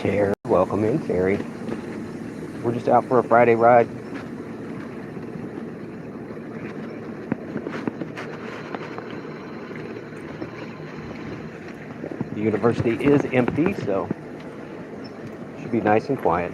Terry. Welcome in, Terry. We're just out for a Friday ride. The university is empty, so it should be nice and quiet.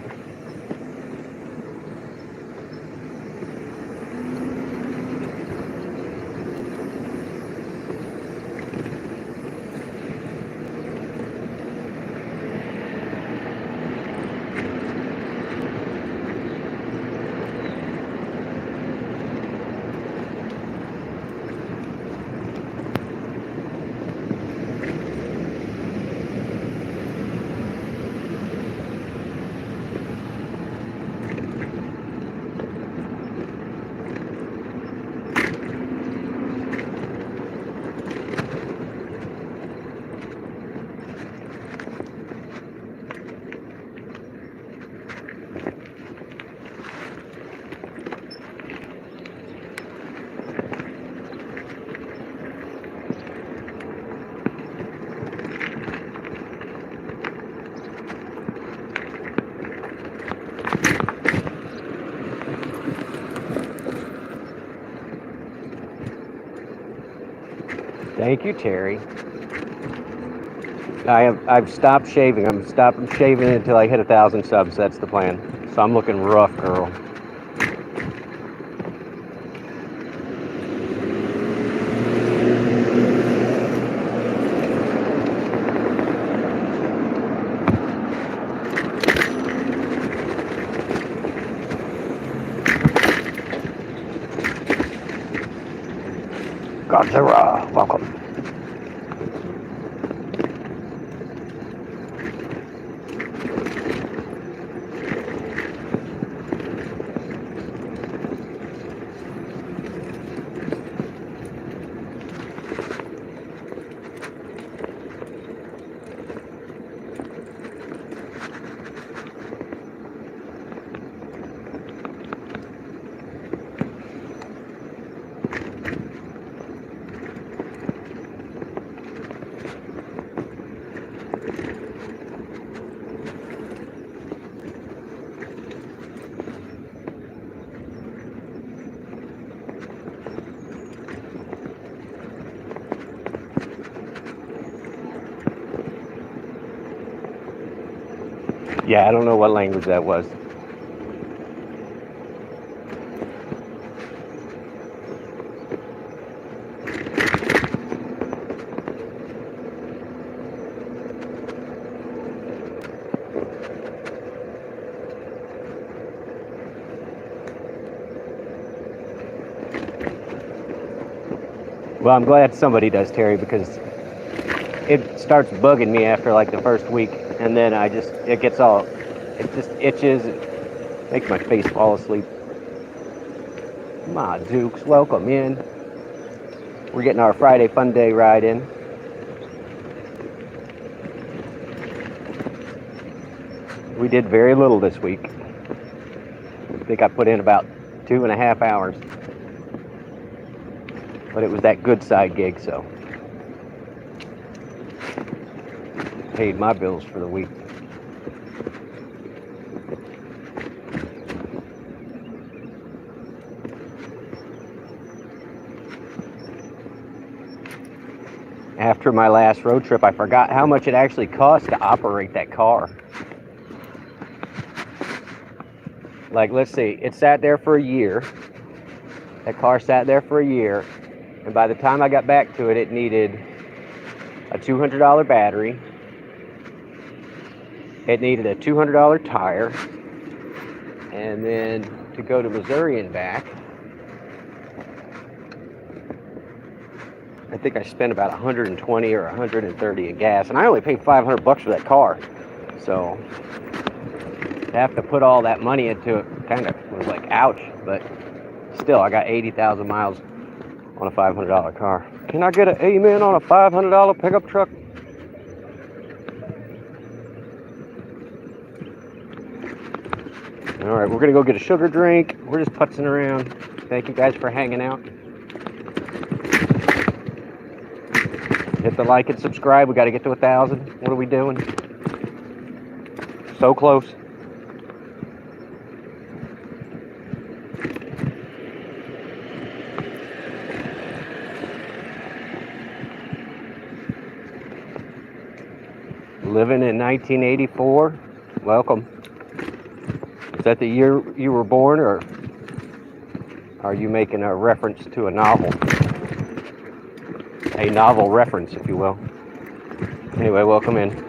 Thank you, Terry. I've stopped shaving. I'm stopping shaving until I hit 1,000 subs. That's the plan. So I'm looking rough, girl. Godzilla, welcome. Yeah, I don't know what language that was. Well, I'm glad somebody does, Terry, because it starts bugging me after like the first week, and then it just itches, it makes my face fall asleep. Ma Dukes, welcome in. We're getting our Friday fun day ride in. We did very little this week. I think I put in about 2.5 hours. But it was that good side gig, so paid my bills for the week. After my last road trip, I forgot how much it actually cost to operate that car. Like, let's see, it sat there for a year. That car sat there for a year. And by the time I got back to it, it needed a $200 battery. It needed a $200 tire. And then to go to Missouri and back, I think I spent about 120 or 130 in gas. And I only paid $500 for that car. So to have to put all that money into it kind of was like, ouch. But still, I got 80,000 miles on a $500 car. Can I get an amen on a $500 pickup truck? All right, we're going to go get a sugar drink. We're just putzing around. Thank you guys for hanging out. Hit the like and subscribe. We got to get to 1,000. What are we doing? So close. Living in 1984. Welcome. Is that the year you were born, or are you making a reference to a novel? A novel reference, if you will. Anyway, welcome in.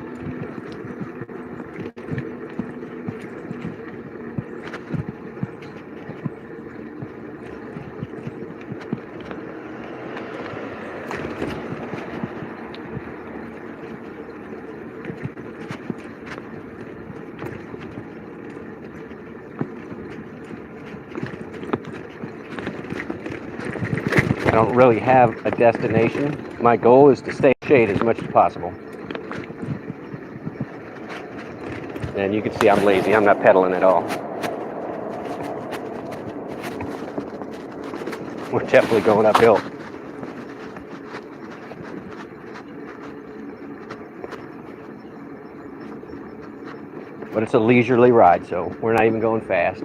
I don't really have a destination. My goal is to stay in shade as much as possible. And you can see I'm lazy. I'm not pedaling at all. We're definitely going uphill. But it's a leisurely ride, so we're not even going fast.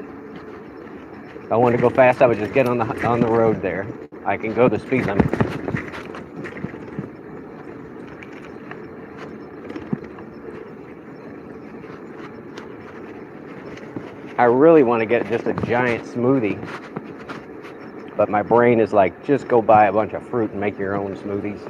If I wanted to go fast, I would just get on the road there. I can go the speed limit. I really want to get just a giant smoothie, but my brain is like, just go buy a bunch of fruit and make your own smoothies.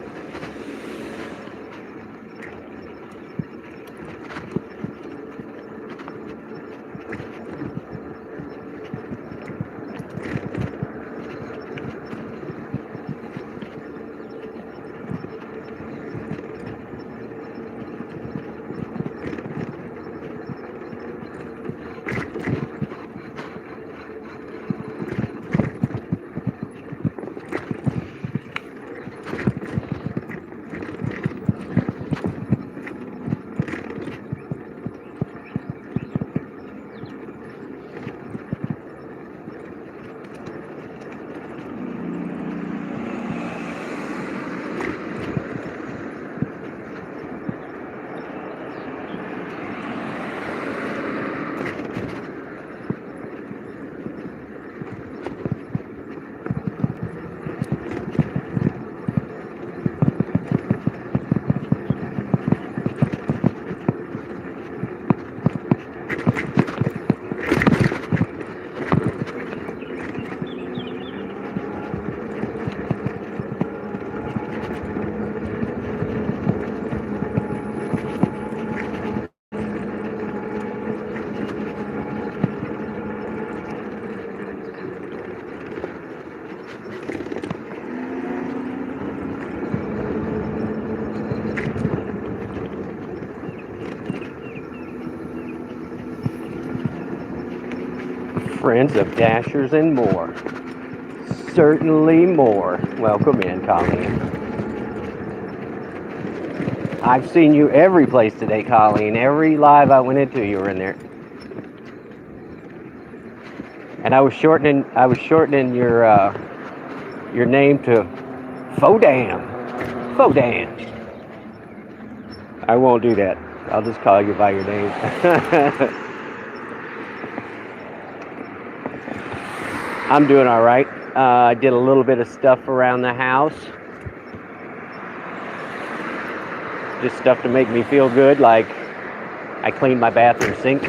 Friends of Dashers and more. Certainly more. Welcome in, Colleen. I've seen you every place today, Colleen. Every live I went into, you were in there. And I was shortening your name to Fodam. Fodam. I won't do that. I'll just call you by your name. I'm doing all right. I did a little bit of stuff around the house. Just stuff to make me feel good, like I cleaned my bathroom sink,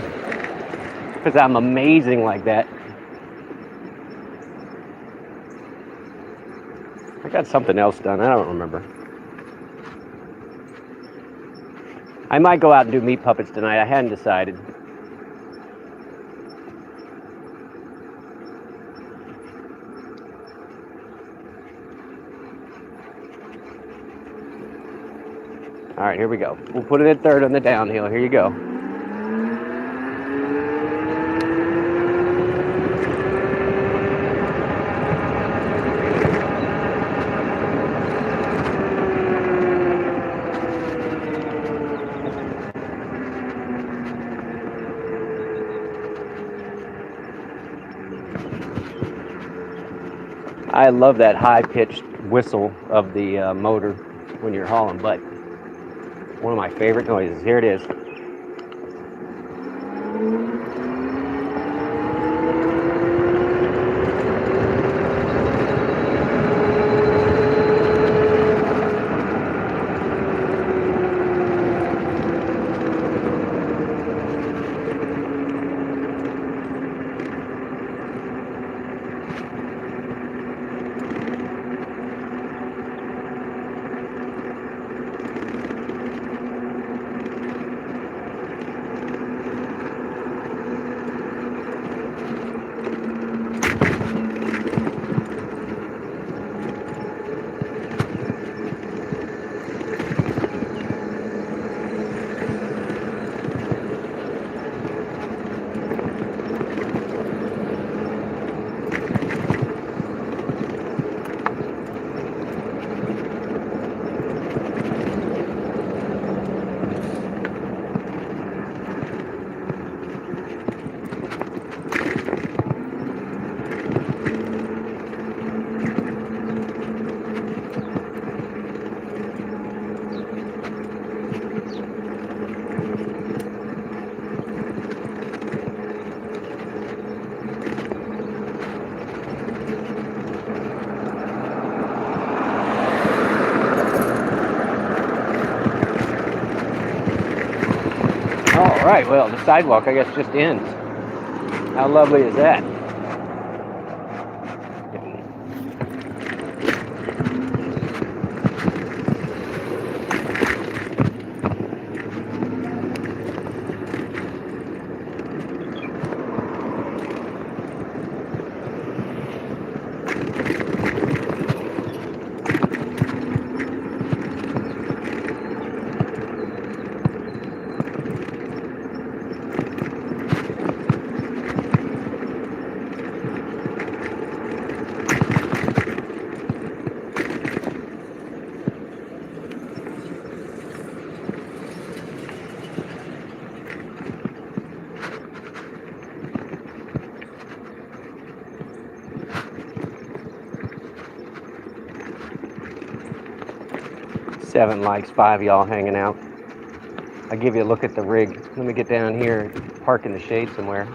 because I'm amazing like that. I got something else done. I don't remember. I might go out and do meat puppets tonight. I hadn't decided. All right, here we go. We'll put it at third on the downhill. Here you go. I love that high-pitched whistle of the motor when you're hauling butt. One of my favorite noises. Here it is. All right, well, the sidewalk, I guess, just ends. How lovely is that? Seven likes, 5 y'all hanging out. I'll give you a look at the rig. Let me get down here and park in the shade somewhere.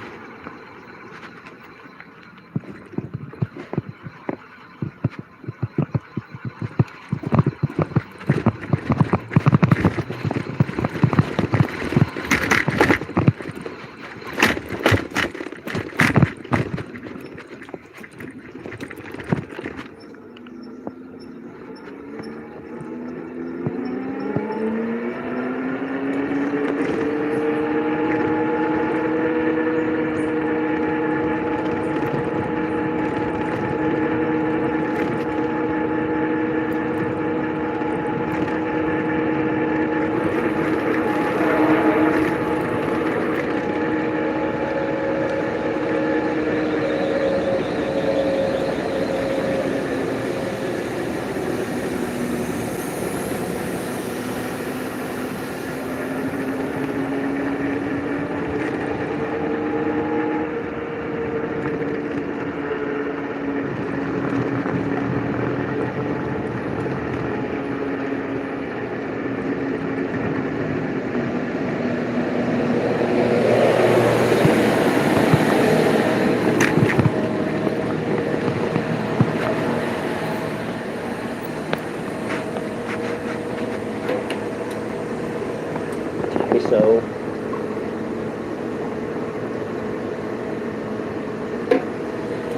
So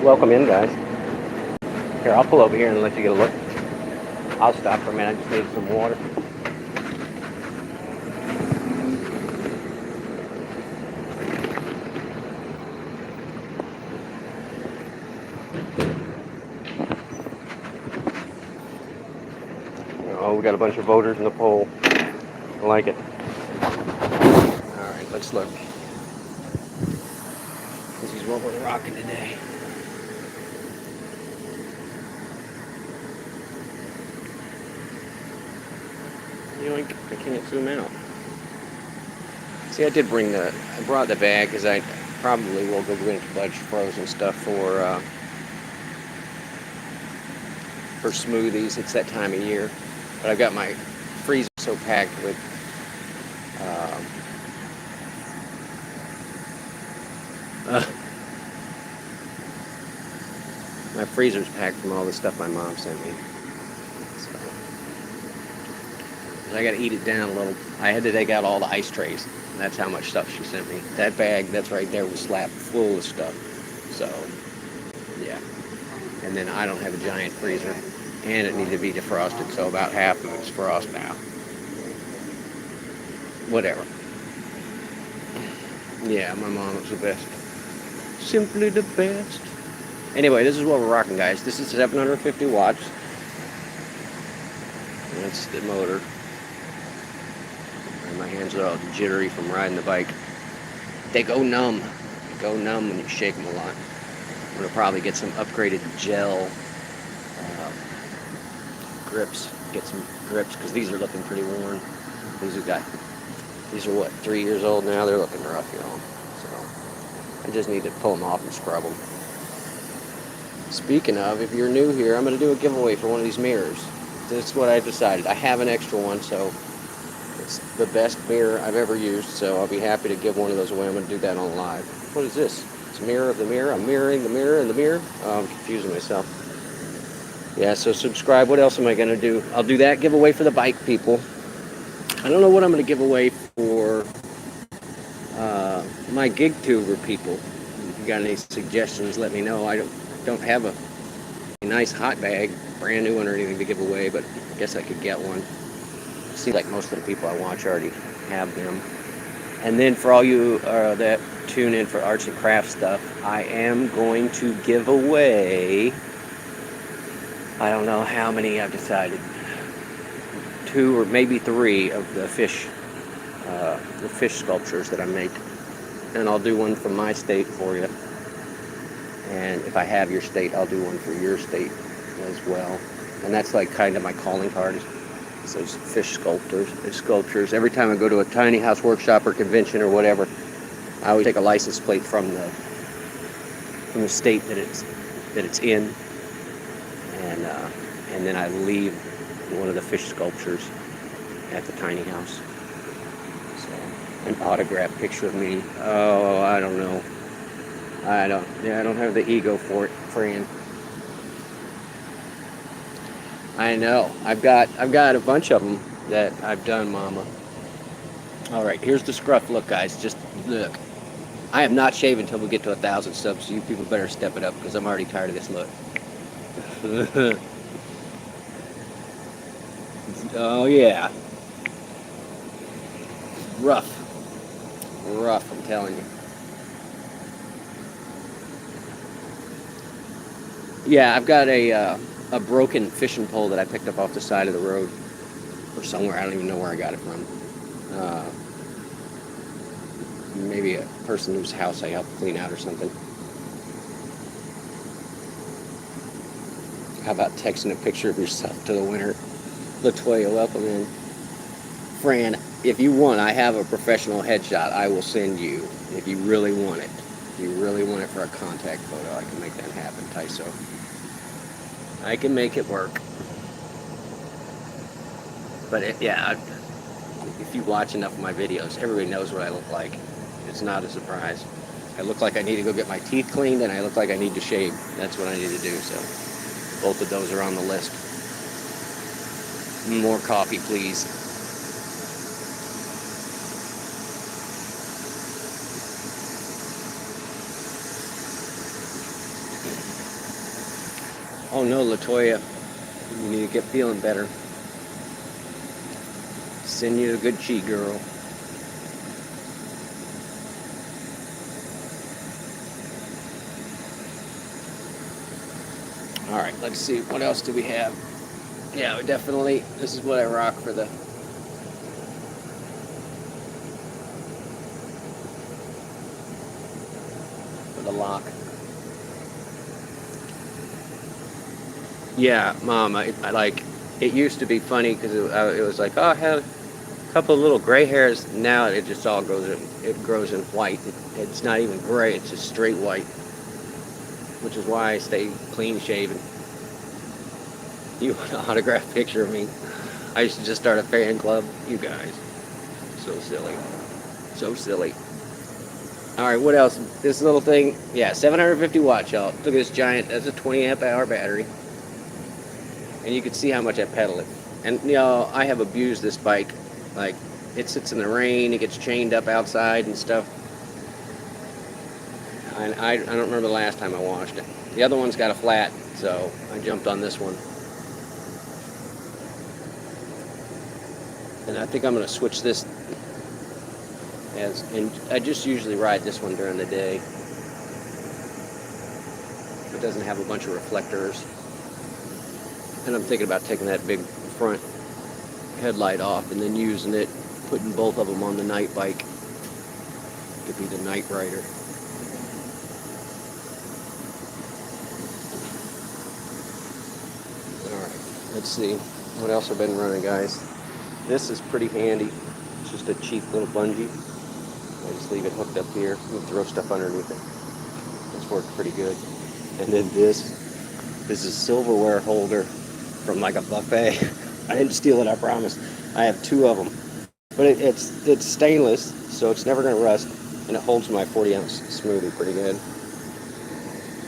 welcome in, guys. Here, I'll pull over here and let you get a look. I'll stop for a minute. I just need some water. Oh, we got a bunch of voters in the poll. I like it. All right, let's look. This is what we're rocking today. Yoink, I can't zoom out. See, I brought the bag because I probably will go get a bunch of frozen stuff for smoothies. It's that time of year. But I've got my freezer so packed with Uh, my freezer's packed from all the stuff my mom sent me. So I got to eat it down a little. I had to take out all the ice trays. That's how much stuff she sent me. That bag that's right there was slapped full of stuff. So, yeah. And then I don't have a giant freezer. And it needed to be defrosted, so about half of it's frost now. Whatever. Yeah, my mom was the best. Simply the best. Anyway, this is what we're rocking, guys. This is 750 watts. That's the motor. And my hands are all jittery from riding the bike. They go numb. They go numb when you shake them a lot. I'm going to probably get some upgraded gel grips. Get some grips, because these are looking pretty worn. These are what, 3 years old now? They're looking rough, you know. So I just need to pull them off and scrub them. Speaking of, if you're new here, I'm going to do a giveaway for one of these mirrors. This is what I decided. I have an extra one, so it's the best mirror I've ever used, so I'll be happy to give one of those away. I'm going to do that on live. What is this? It's a mirror of the mirror. I'm mirroring the mirror in the mirror. Oh, I'm confusing myself. Yeah, so subscribe. What else am I going to do? I'll do that giveaway for the bike people. I don't know what I'm going to give away for my gig tuber people. If you got any suggestions, let me know. I don't have a nice hot bag, brand new one or anything to give away, but I guess I could get one. Seems like most of the people I watch already have them. And then for all you that tune in for arts and crafts stuff, I am going to give away, I don't know how many I've decided, 2 or maybe 3 of the fish sculptures that I make. And I'll do one from my state for you. And if I have your state, I'll do one for your state as well. And that's like kind of my calling card, is those fish sculptures. Every time I go to a tiny house workshop or convention or whatever, I always take a license plate from the state that it's in, and then I leave one of the fish sculptures at the tiny house. So, an autographed picture of me. Oh, I don't know. I don't have the ego for it, friend. I know. I've got a bunch of them that I've done, Mama. All right, here's the scruff look, guys. Just look. I am not shaving until we get to 1,000 subs, so you people better step it up, because I'm already tired of this look. Oh, yeah. Rough. Rough, I'm telling you. Yeah, I've got a broken fishing pole that I picked up off the side of the road or somewhere. I don't even know where I got it from. Maybe a person whose house I helped clean out or something. How about texting a picture of yourself to the winner? Latoya, welcome in. Fran, if you want, I have a professional headshot I will send you if you really want it. If you really want it for a contact photo, I can make that happen, Tyso. I can make it work. But if you watch enough of my videos, everybody knows what I look like. It's not a surprise. I look like I need to go get my teeth cleaned, and I look like I need to shave. That's what I need to do, so both of those are on the list. More coffee, please. Oh no, Latoya, you need to get feeling better. Send you a good cheat, girl. All right, let's see. What else do we have? Yeah, definitely. This is what I rock for the lock. Yeah, Mom. I like. It used to be funny because it was like, oh, I have a couple of little gray hairs. Now it just all grows in white. It's not even gray. It's just straight white. Which is why I stay clean shaven. You want an autographed picture of me? I used to just start a fan club. You guys. So silly. So silly. All right, what else? This little thing, yeah, 750 watts, y'all. Look at this giant, that's a 20 amp hour battery. And you can see how much I pedal it. And, you know, I have abused this bike. Like, it sits in the rain, it gets chained up outside and stuff. And I don't remember the last time I washed it. The other one's got a flat, so I jumped on this one. And I think I'm going to switch this and I just usually ride this one during the day. It doesn't have a bunch of reflectors. And I'm thinking about taking that big front headlight off and then using it, putting both of them on the night bike to be the night rider. Alright, let's see what else I've been running, guys. This is pretty handy. It's just a cheap little bungee. I just leave it hooked up here and throw stuff underneath it. It's worked pretty good. And then this is a silverware holder from like a buffet. I didn't steal it, I promise. I have two of them. But it's stainless, so it's never going to rust. And it holds my 40-ounce smoothie pretty good.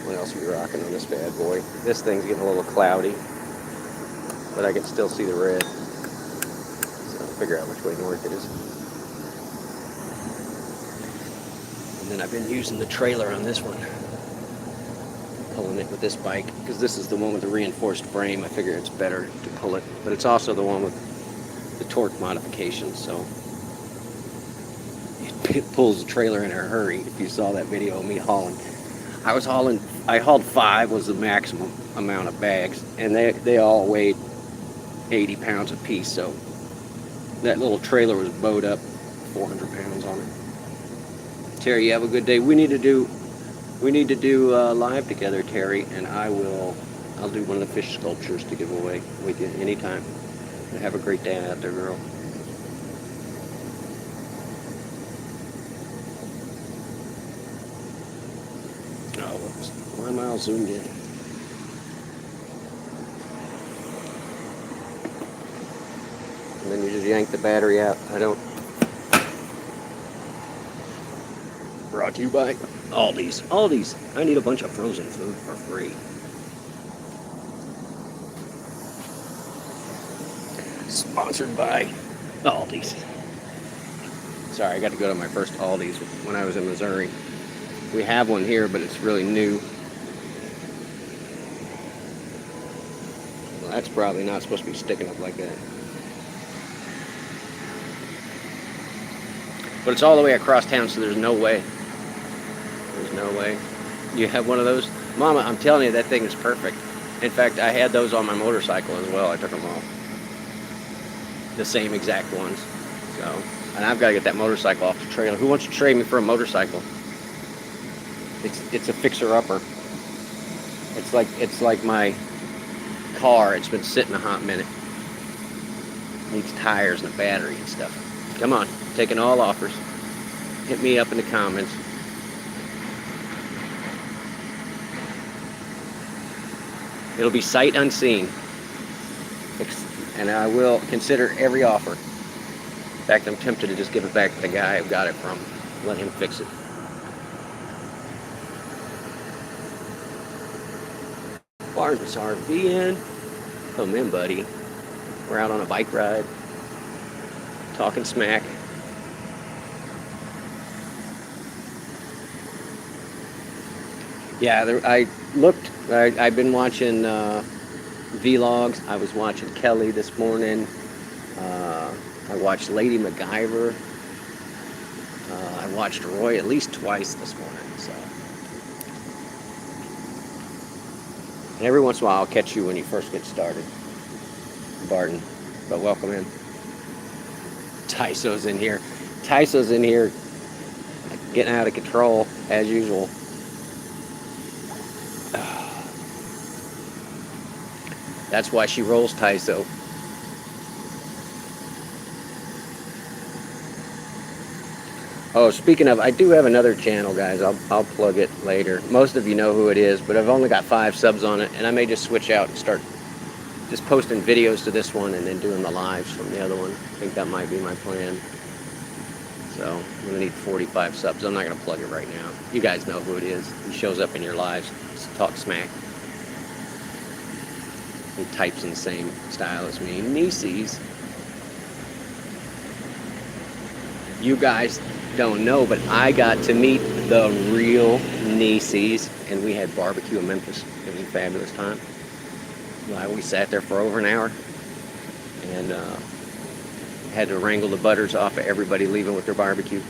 What else are we rocking on this bad boy? This thing's getting a little cloudy, but I can still see the red. So I'll figure out which way north it is. And then I've been using the trailer on this one. Pulling it with this bike, because this is the one with the reinforced frame. I figure it's better to pull it. But it's also the one with the torque modification, so it pulls the trailer in a hurry. If you saw that video of me hauling. I hauled 5 was the maximum amount of bags, and they all weighed 80 pounds apiece, so that little trailer was bowed up 400 pounds on it. Terry, you have a good day. We need to do live together, Terry, and I'll do one of the fish sculptures to give away with you anytime. Have a great day out there, girl. Oh, whoops. Why am I all zoomed in? And then you just yank the battery out. Brought to you by Aldi's. Aldi's. I need a bunch of frozen food for free. Sponsored by Aldi's. Sorry, I got to go to my first Aldi's when I was in Missouri. We have one here, but it's really new. Well, that's probably not supposed to be sticking up like that. But it's all the way across town, so there's no way. There's no way. You have one of those? Mama, I'm telling you, that thing is perfect. In fact, I had those on my motorcycle as well. I took them off. The same exact ones. So, and I've got to get that motorcycle off the trailer. Who wants to trade me for a motorcycle? It's a fixer-upper. It's like my car. It's been sitting a hot minute. Needs tires and a battery and stuff. Come on, taking all offers. Hit me up in the comments. It'll be sight unseen. And I will consider every offer. In fact, I'm tempted to just give it back to the guy who got it from. Let him fix it. Barnes RV in. Come in, buddy. We're out on a bike ride. Talking smack. Yeah, I've been watching vlogs. I was watching Kelly this morning. I watched Lady MacGyver. I watched Roy at least twice this morning. So, and every once in a while I'll catch you when you first get started, Barton. But welcome in. Tyso's in here. Tyso's in here, getting out of control as usual. That's why she rolls Tyso. Oh, speaking of, I do have another channel, guys. I'll plug it later. Most of you know who it is, but I've only got 5 subs on it, and I may just switch out and start just posting videos to this one and then doing the lives from the other one. I think that might be my plan. So I'm gonna need 45 subs. I'm not gonna plug it right now. You guys know who it is. He shows up in your lives to talk smack. He types in the same style as me. Nieces. You guys don't know, but I got to meet the real Nieces, and we had barbecue in Memphis. It was a fabulous time. We sat there for over an hour, and had to wrangle the butters off of everybody leaving with their barbecue.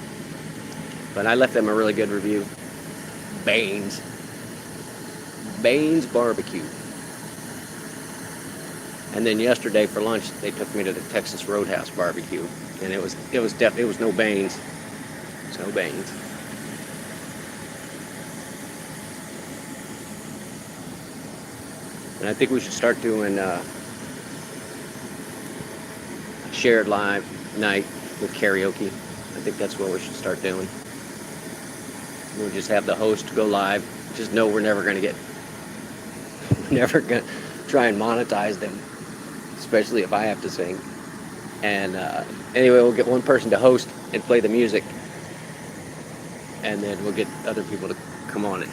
But I left them a really good review. Baines Barbecue. And then yesterday for lunch, they took me to the Texas Roadhouse Barbecue, and it was no Baines. It's no Baines. And I think we should start doing shared live night with karaoke. I think that's what we should start doing. We'll just have the host go live. Just know we're never going to try and monetize them, especially if I have to sing. And anyway, we'll get one person to host and play the music, and then we'll get other people to come on and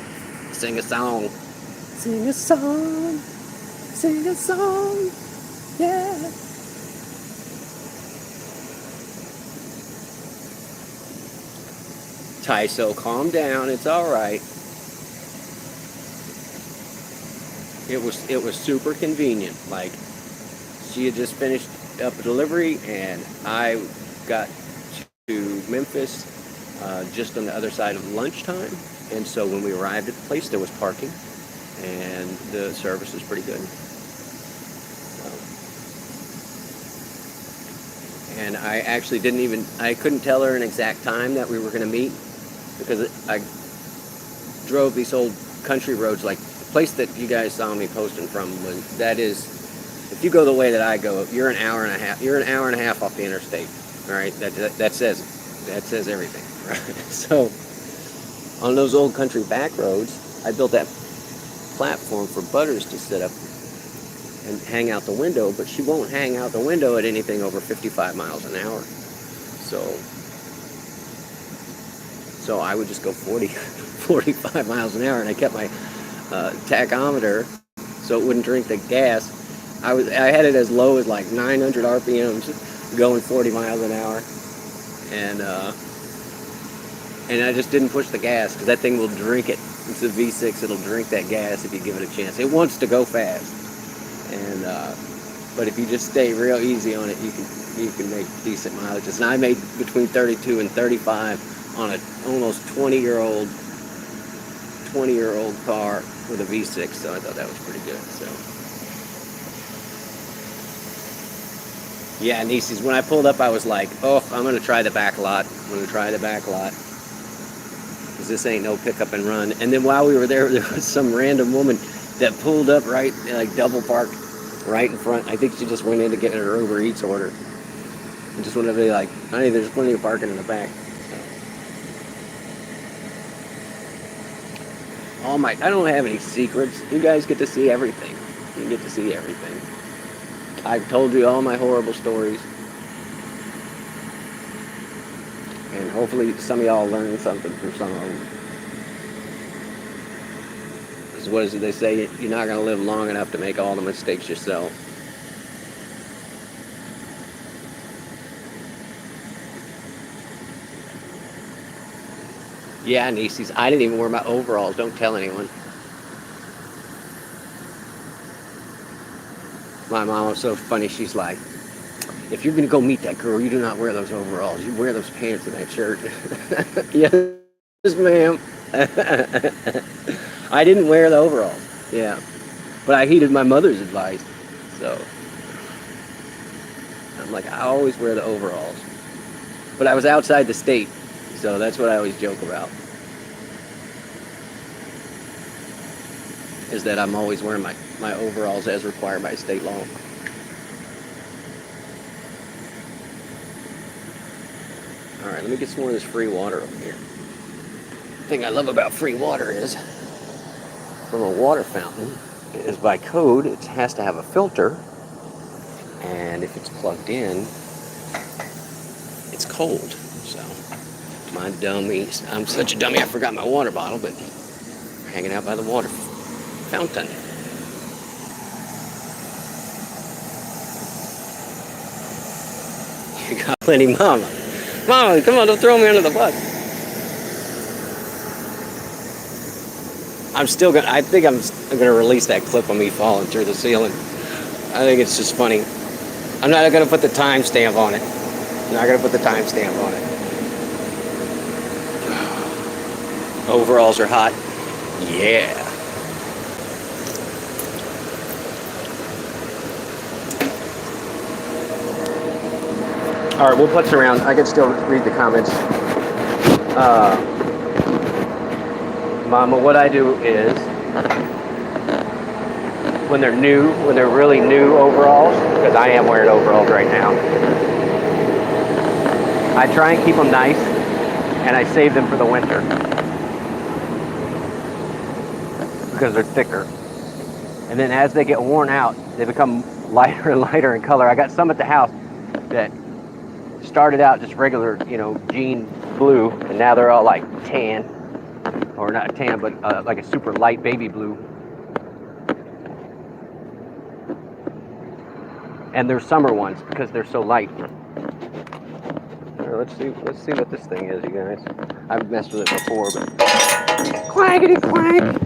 sing a song. Sing a song. Sing a song. Yeah. Tyso, calm down. It's all right. It was super convenient. Like, she had just finished up a delivery, and I got to Memphis just on the other side of lunchtime. And so when we arrived at the place, there was parking, and the service was pretty good. And I actually I couldn't tell her an exact time that we were going to meet, because I drove these old country roads. Like, the place that you guys saw me posting from, if you go the way that I go, you're an hour and a half off the interstate. All right, that says everything. Right? So on those old country back roads, I built that platform for Butters to sit up and hang out the window, but she won't hang out the window at anything over 55 miles an hour. So I would just go 45 miles an hour, and I kept my tachometer so it wouldn't drink the gas. I had it as low as like 900 RPMs, going 40 miles an hour, and I just didn't push the gas, because that thing will drink it. It's a V6. It'll drink that gas if you give it a chance. It wants to go fast, and but if you just stay real easy on it, you can make decent mileages. And I made between 32 and 35 on an almost 20-year-old car with a V6, so I thought that was pretty good. So yeah, Nieces, when I pulled up, I was like, oh, I'm going to try the back lot. Because this ain't no pick up and run. And then while we were there was some random woman that pulled up right, like double parked right in front. I think she just went in to get her Uber Eats order. And just wanted to be like, honey, there's plenty of parking in the back. So. I don't have any secrets. You guys get to see everything. You get to see everything. I've told you all my horrible stories. And hopefully some of y'all learn something from some of them. Because what is it they say? You're not going to live long enough to make all the mistakes yourself. Yeah, Nieces, I didn't even wear my overalls. Don't tell anyone. My mom was so funny. She's like, if you're going to go meet that girl, you do not wear those overalls. You wear those pants and that shirt. Yes, ma'am. I didn't wear the overalls. Yeah. But I heeded my mother's advice. So I'm like, I always wear the overalls. But I was outside the state. So that's what I always joke about. Is that I'm always wearing my overalls as required by state law. Alright, let me get some more of this free water over here. The thing I love about free water is, from a water fountain, is by code, it has to have a filter. And if it's plugged in, it's cold. So My dummies. I'm such a dummy. I forgot my water bottle, but hanging out by the water fountain. You got plenty, Mama. Mama, come on, don't throw me under the bus. I think I'm gonna release that clip of me falling through the ceiling. I think it's just funny. I'm not gonna put the timestamp on it. I'm not gonna put the timestamp on it. Overalls are hot. Yeah. All right, we'll putz around. I can still read the comments. Mama, what I do is when they're really new overalls, because I am wearing overalls right now, I try and keep them nice, and I save them for the winter because they're thicker. And then as they get worn out, they become lighter and lighter in color. I got some at the house that started out just regular, jean blue, and now they're all like tan, or not tan, but like a super light baby blue. And they're summer ones because they're so light. Right, let's see what this thing is, you guys. I've messed with it before, but clackety clack.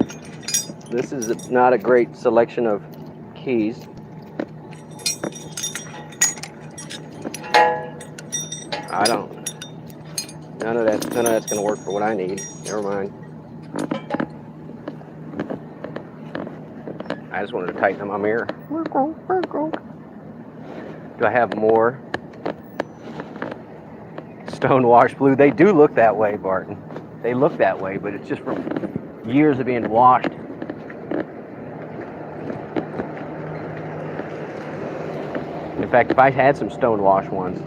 This is not a great selection of keys. None of that's gonna work for what I need. Never mind. I just wanted to tighten up my mirror. Do I have more stonewash blue? They do look that way, Barton. They look that way, but it's just from years of being washed. In fact, if I had some stonewash ones,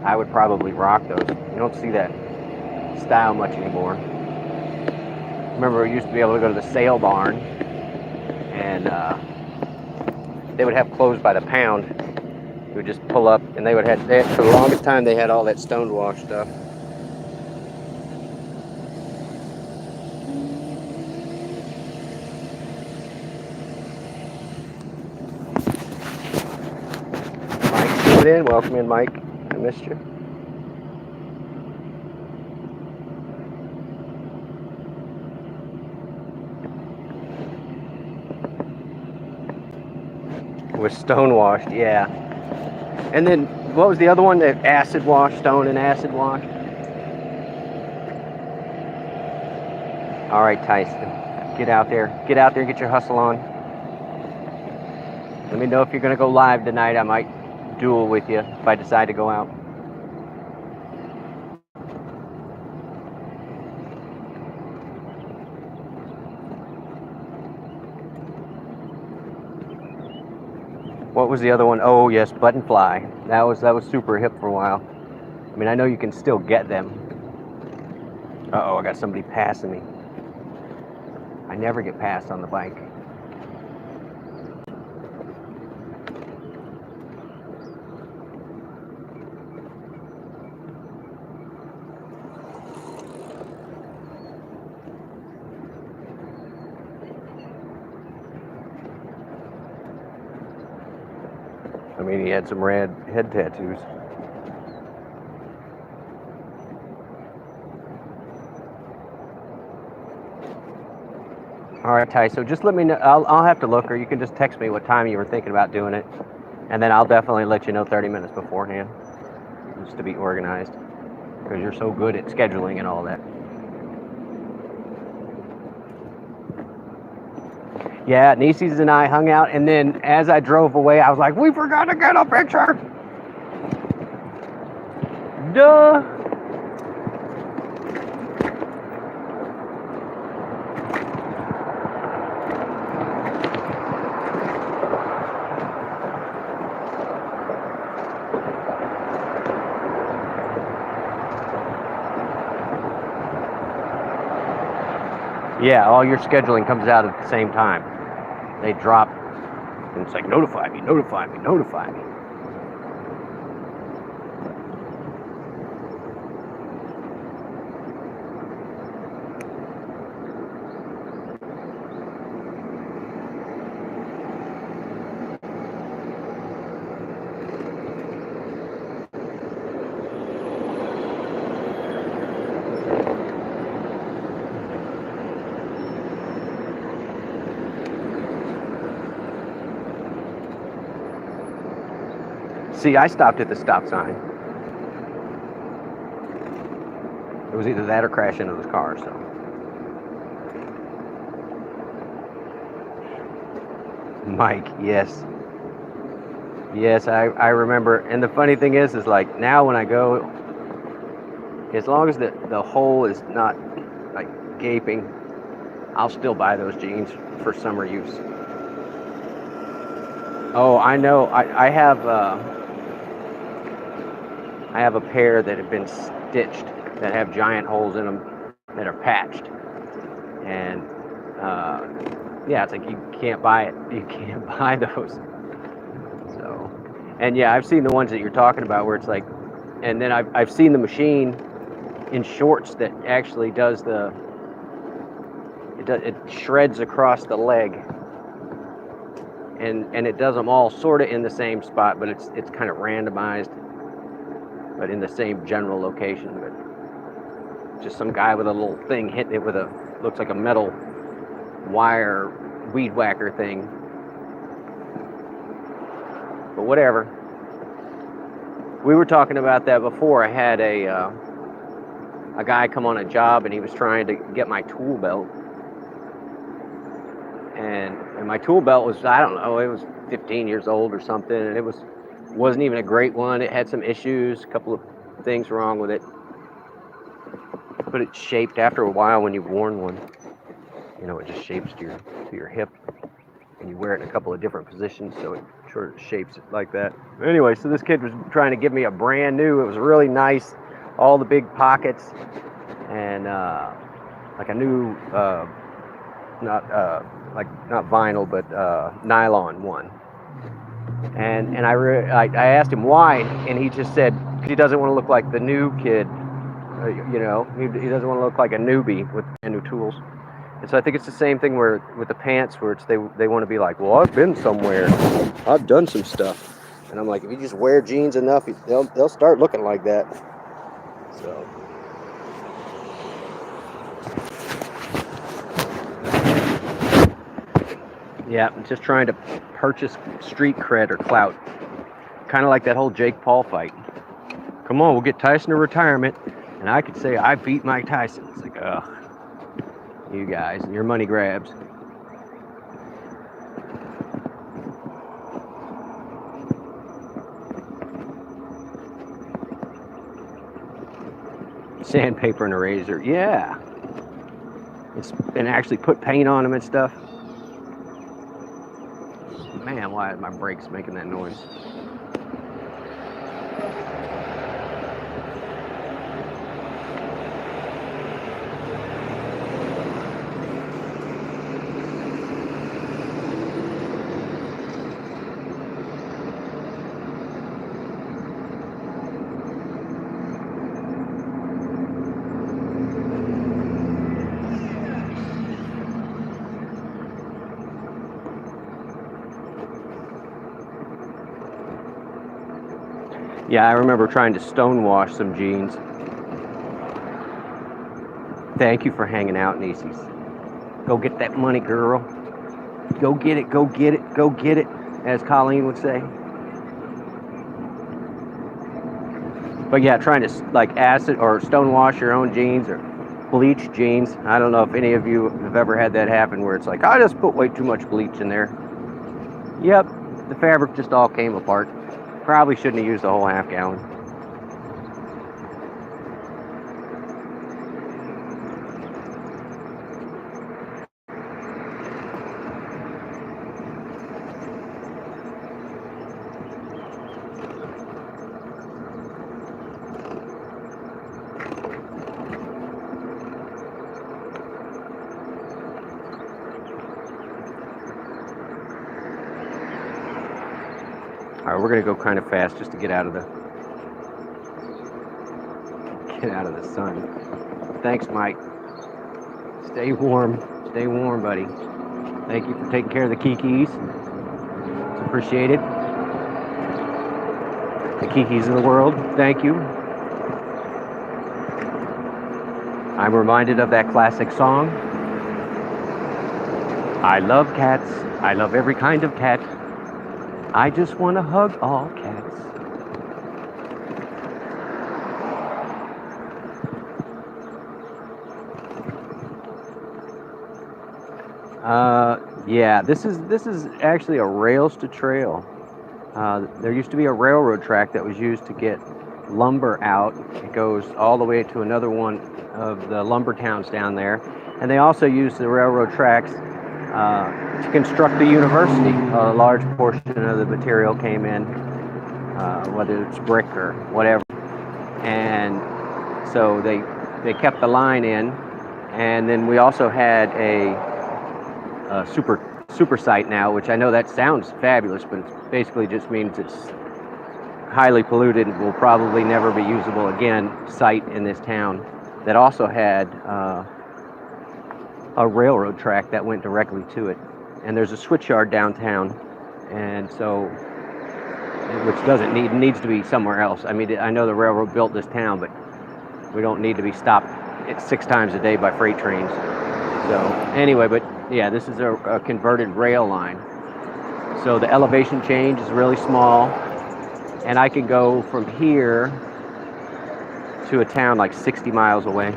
I would probably rock those. You don't see that style much anymore. Remember, we used to be able to go to the sale barn, and they would have clothes by the pound. You would just pull up, and for the longest time, they had all that stonewash stuff. Mike's coming in. Welcome in, Mike. I missed you. Was stonewashed, yeah. And then what was the other one? That acid wash, stone and acid wash. All right, Tyson, get out there, get your hustle on. Let me know if you're gonna go live tonight. I might duel with you if I decide to go out. What was the other one? Oh yes, button fly. That was super hip for a while. I mean, I know you can still get them. Uh-oh, I got somebody passing me. I never get passed on the bike. I mean, he had some rad head tattoos. All right, Ty, so just let me know. I'll have to look, or you can just text me what time you were thinking about doing it, and then I'll definitely let you know 30 minutes beforehand, just to be organized, because you're so good at scheduling and all that. Yeah, Nieces and I hung out, and then as I drove away, I was like, we forgot to get a picture. Duh. Yeah, all your scheduling comes out at the same time. They drop, and it's like, notify me, notify me, notify me. See, I stopped at the stop sign. It was either that or crash into this car, so. Mike, yes. Yes, I remember. And the funny thing is like now when I go, as long as the hole is not like gaping, I'll still buy those jeans for summer use. Oh, I know. I have a pair that have been stitched that have giant holes in them that are patched, and yeah, it's like you can't buy it. You can't buy those. So, and yeah, I've seen the ones that you're talking about where it's like, and then I've seen the machine in shorts that actually does it shreds across the leg, and it does them all sort of in the same spot, but it's kind of randomized, but in the same general location. But just some guy with a little thing hitting it with looks like a metal wire weed whacker thing. But whatever. We were talking about that before. I had a guy come on a job, and he was trying to get my tool belt. And my tool belt was, I don't know, it was 15 years old or something, and it wasn't even a great one. It had some issues, a couple of things wrong with it. But it shaped after a while when you've worn one. You know, it just shapes to your hip, and you wear it in a couple of different positions, so it sort of shapes it like that. Anyway, so this kid was trying to give me a brand new. It was really nice, all the big pockets, and like a new, not vinyl, but nylon one. And I asked him why, and he just said he doesn't want to look like the new kid. You know, he doesn't want to look like a newbie with brand new tools. And so I think it's the same thing where with the pants, where it's they want to be like, well, I've been somewhere, I've done some stuff, and I'm like, if you just wear jeans enough, they'll start looking like that. So. Yeah, I'm just trying to purchase street cred or clout. Kind of like that whole Jake Paul fight. Come on, we'll get Tyson to retirement, and I could say I beat Mike Tyson. It's like, ugh, you guys and your money grabs. Sandpaper and a razor, yeah. And actually put paint on them and stuff. Man, why are my brakes making that noise? Yeah, I remember trying to stonewash some jeans. Thank you for hanging out, Nieces. Go get that money, girl. Go get it, go get it, go get it, as Colleen would say. But yeah, trying to like acid or stonewash your own jeans or bleach jeans. I don't know if any of you have ever had that happen where it's like, I just put way too much bleach in there. Yep, the fabric just all came apart. Probably shouldn't have used the whole half gallon. All right, we're gonna go kind of fast just to get out of the sun. Thanks, Mike. Stay warm, buddy. Thank you for taking care of the Kikis. It's appreciated. The Kikis of the world, thank you. I'm reminded of that classic song. I love cats. I love every kind of cat. I just want to hug all cats. Yeah, this is actually a rails to trail. There used to be a railroad track that was used to get lumber out. It goes all the way to another one of the lumber towns down there. And they also used the railroad tracks to construct the university. A large portion of the material came in, whether it's brick or whatever. And so they kept the line in. And then we also had a super site now, which I know that sounds fabulous, but it basically just means it's highly polluted and will probably never be usable again site in this town that also had a railroad track that went directly to it. And there's a switchyard downtown, and so which doesn't needs to be somewhere else. I mean, I know the railroad built this town, but we don't need to be stopped 6 times a day by freight trains. So anyway, but yeah, this is a converted rail line. So the elevation change is really small, and I can go from here to a town like 60 miles away.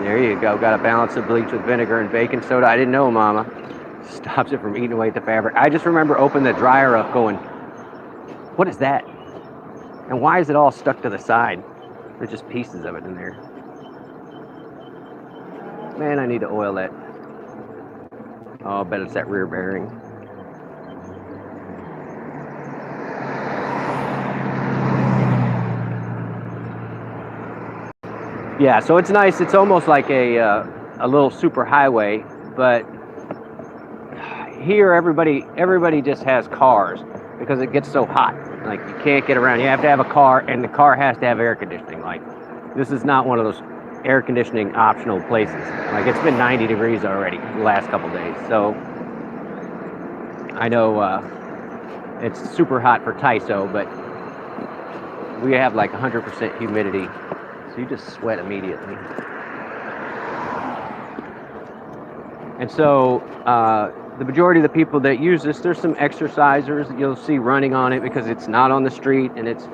There you go. Got a balance of bleach with vinegar and baking soda. I didn't know, Mama. Stops it from eating away at the fabric. I just remember opening the dryer up going, what is that? And why is it all stuck to the side? There's just pieces of it in there. Man, I need to oil that. Oh, I bet it's that rear bearing. Yeah, so it's nice. It's almost like a little super highway, but here everybody just has cars because it gets so hot. Like, you can't get around. You have to have a car, and the car has to have air conditioning. Like, this is not one of those air conditioning optional places. Like, it's been 90 degrees already the last couple days. So I know it's super hot for Tyso, but we have like 100% humidity. So you just sweat immediately. And so the majority of the people that use this, there's some exercisers that you'll see running on it because it's not on the street and it's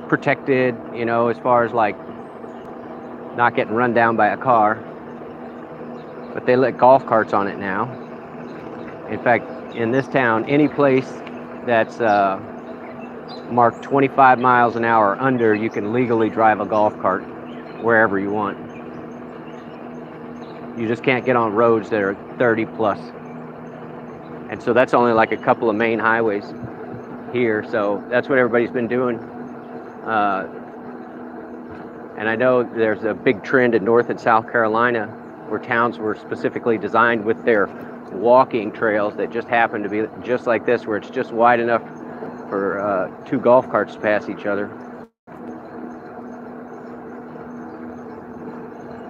protected, you know, as far as like not getting run down by a car. But they let golf carts on it now. In fact, in this town, any place that's marked 25 miles an hour or under, you can legally drive a golf cart wherever you want. You just can't get on roads that are 30 plus. And so that's only like a couple of main highways here. So that's what everybody's been doing. And I know there's a big trend in North and South Carolina where towns were specifically designed with their walking trails that just happen to be just like this, where it's just wide enough for 2 golf carts to pass each other.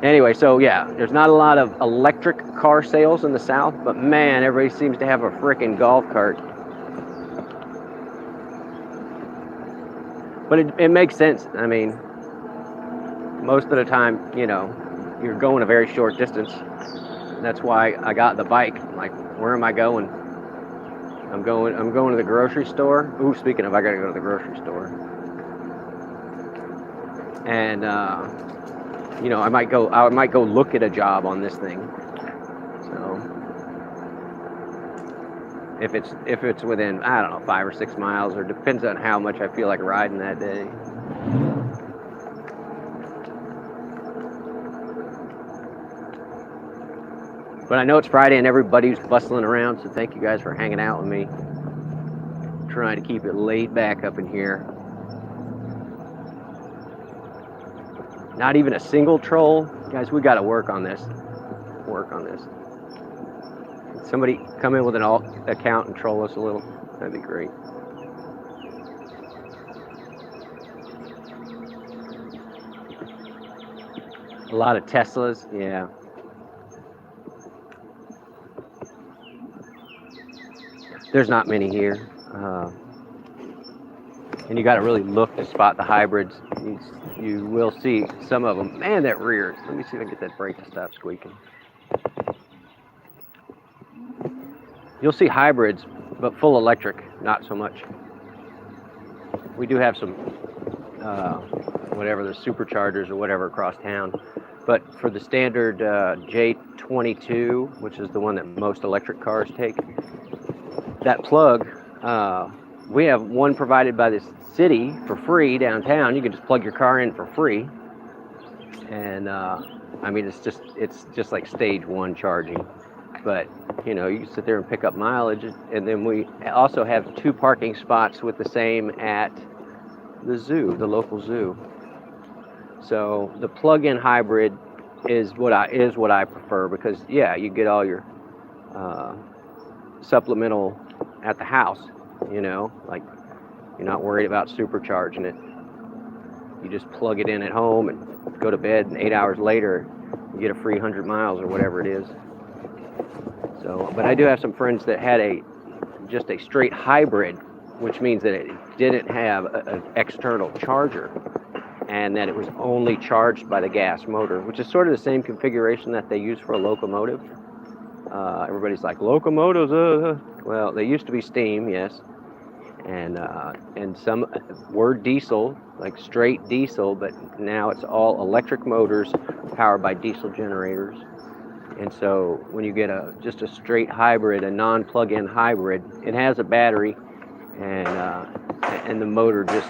Anyway, so yeah, there's not a lot of electric car sales in the South, but man, everybody seems to have a frickin' golf cart. But it makes sense. I mean, most of the time, you know, you're going a very short distance. That's why I got the bike. Like, where am I going? I'm going to the grocery store. Ooh, speaking of, I gotta go to the grocery store. And you know, I might go look at a job on this thing. So if it's within, I don't know, 5 or 6 miles, or depends on how much I feel like riding that day. But I know it's Friday and everybody's bustling around, so thank you guys for hanging out with me. I'm trying to keep it laid back up in here. Not even a single troll. Guys, we got to work on this. Somebody come in with an alt account and troll us a little. That'd be great. A lot of Teslas, yeah. There's not many here. And you got to really look to spot the hybrids. You will see some of them. Man, that rear. Let me see if I can get that brake to stop squeaking. You'll see hybrids, but full electric, not so much. We do have some, whatever, the superchargers or whatever across town. But for the standard J22, which is the one that most electric cars take, that plug, we have one provided by the city for free downtown. You can just plug your car in for free. And I mean, it's just like stage one charging. But you know, you can sit there and pick up mileage. And then we also have 2 parking spots with the same at the zoo, the local zoo. So the plug-in hybrid is what I prefer, because yeah, you get all your supplemental at the house. You know, like you're not worried about supercharging it. You just plug it in at home and go to bed, and 8 hours later you get a free 100 miles or whatever it is. So, but I do have some friends that had just a straight hybrid, which means that it didn't have an external charger, and that it was only charged by the gas motor, which is sort of the same configuration that they use for a locomotive. Everybody's like, locomotives, well, they used to be steam, yes, and some were diesel, like straight diesel, but now it's all electric motors powered by diesel generators. And so when you get just a straight hybrid, a non-plug-in hybrid, it has a battery, and the motor just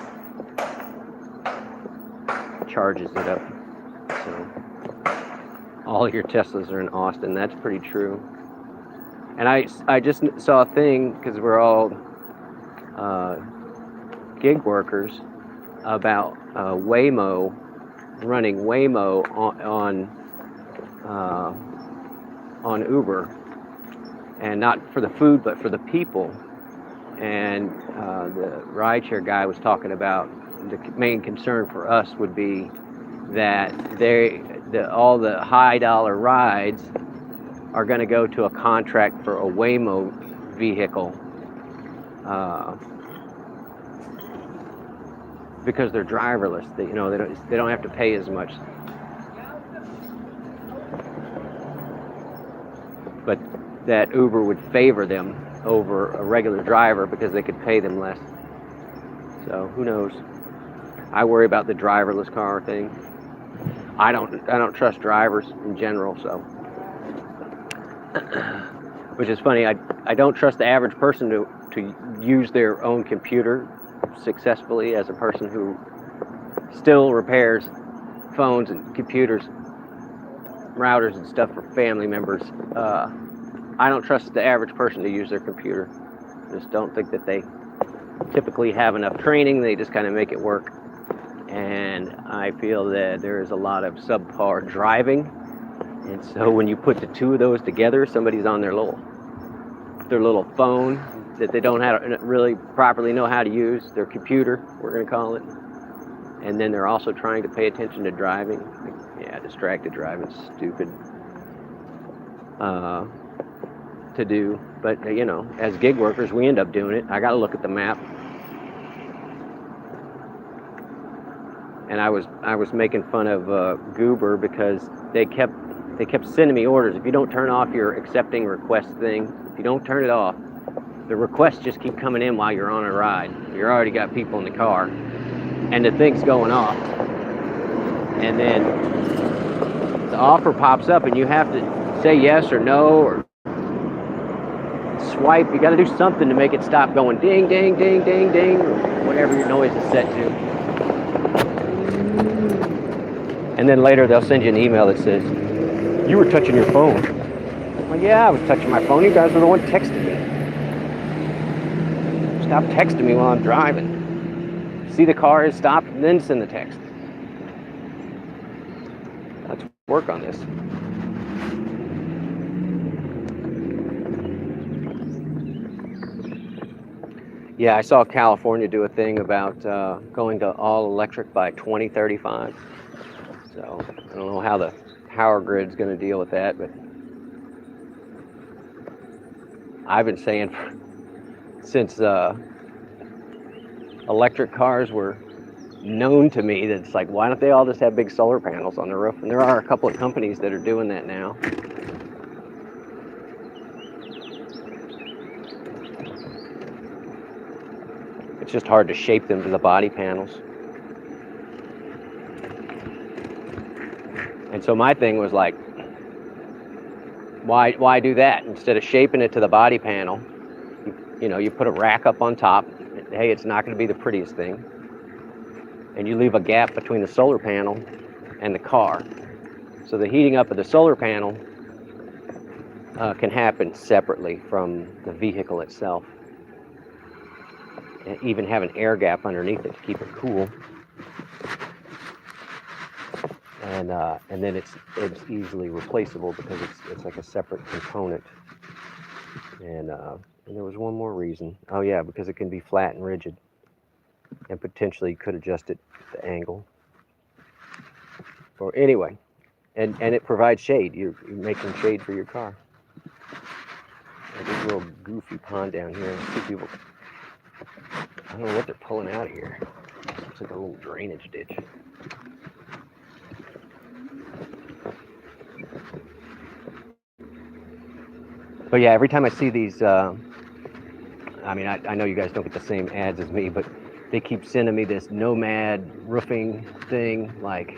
charges it up. So all your Teslas are in Austin. That's pretty true. And I just saw a thing, because we're all gig workers, about Waymo, running Waymo on Uber, and not for the food but for the people. And the rideshare guy was talking about the main concern for us would be that all the high dollar rides are going to go to a contract for a Waymo vehicle, because they're driverless. They don't have to pay as much. But that Uber would favor them over a regular driver because they could pay them less. So who knows? I worry about the driverless car thing. I don't trust drivers in general, so. Which is funny. I don't trust the average person to use their own computer successfully, as a person who still repairs phones and computers, routers and stuff for family members. I don't trust the average person to use their computer. Just don't think that they typically have enough training. They just kind of make it work. And I feel that there is a lot of subpar driving. And so when you put the 2 of those together, somebody's on their little phone that they don't really properly know how to use, their computer, we're going to call it. And then they're also trying to pay attention to driving. Yeah, distracted driving is stupid to do. But, as gig workers, we end up doing it. I got to look at the map. And I was making fun of Goober, because they kept sending me orders. If you don't turn off your accepting request thing, if you don't turn it off, the requests just keep coming in while you're on a ride. You've already got people in the car, and the thing's going off. And then the offer pops up, and you have to say yes or no, or swipe. You got to do something to make it stop going ding, ding, ding, ding, ding, or whatever your noise is set to. And then later they'll send you an email that says, you were touching your phone. Well, yeah, I was touching my phone. You guys were the one texting me. Stop texting me while I'm driving. See the car is stopped, and then send the text. Let's work on this. Yeah, I saw California do a thing about going to all electric by 2035. So I don't know how the power grid's going to deal with that, but I've been saying since electric cars were known to me that it's like, why don't they all just have big solar panels on the roof? And there are a couple of companies that are doing that now. It's just hard to shape them to the body panels. And so my thing was like, why do that? Instead of shaping it to the body panel, you put a rack up on top. Hey, it's not going to be the prettiest thing. And you leave a gap between the solar panel and the car. So the heating up of the solar panel can happen separately from the vehicle itself. And even have an air gap underneath it to keep it cool. And then it's easily replaceable because it's like a separate component. And there was one more reason. Oh yeah, because it can be flat and rigid, and potentially you could adjust it the angle. Or anyway, and it provides shade. You're making shade for your car. There's a little goofy pond down here. Two people. I don't know what they're pulling out of here. Looks like a little drainage ditch. But yeah, every time I see these, I mean, I know you guys don't get the same ads as me, but they keep sending me this nomad roofing thing, like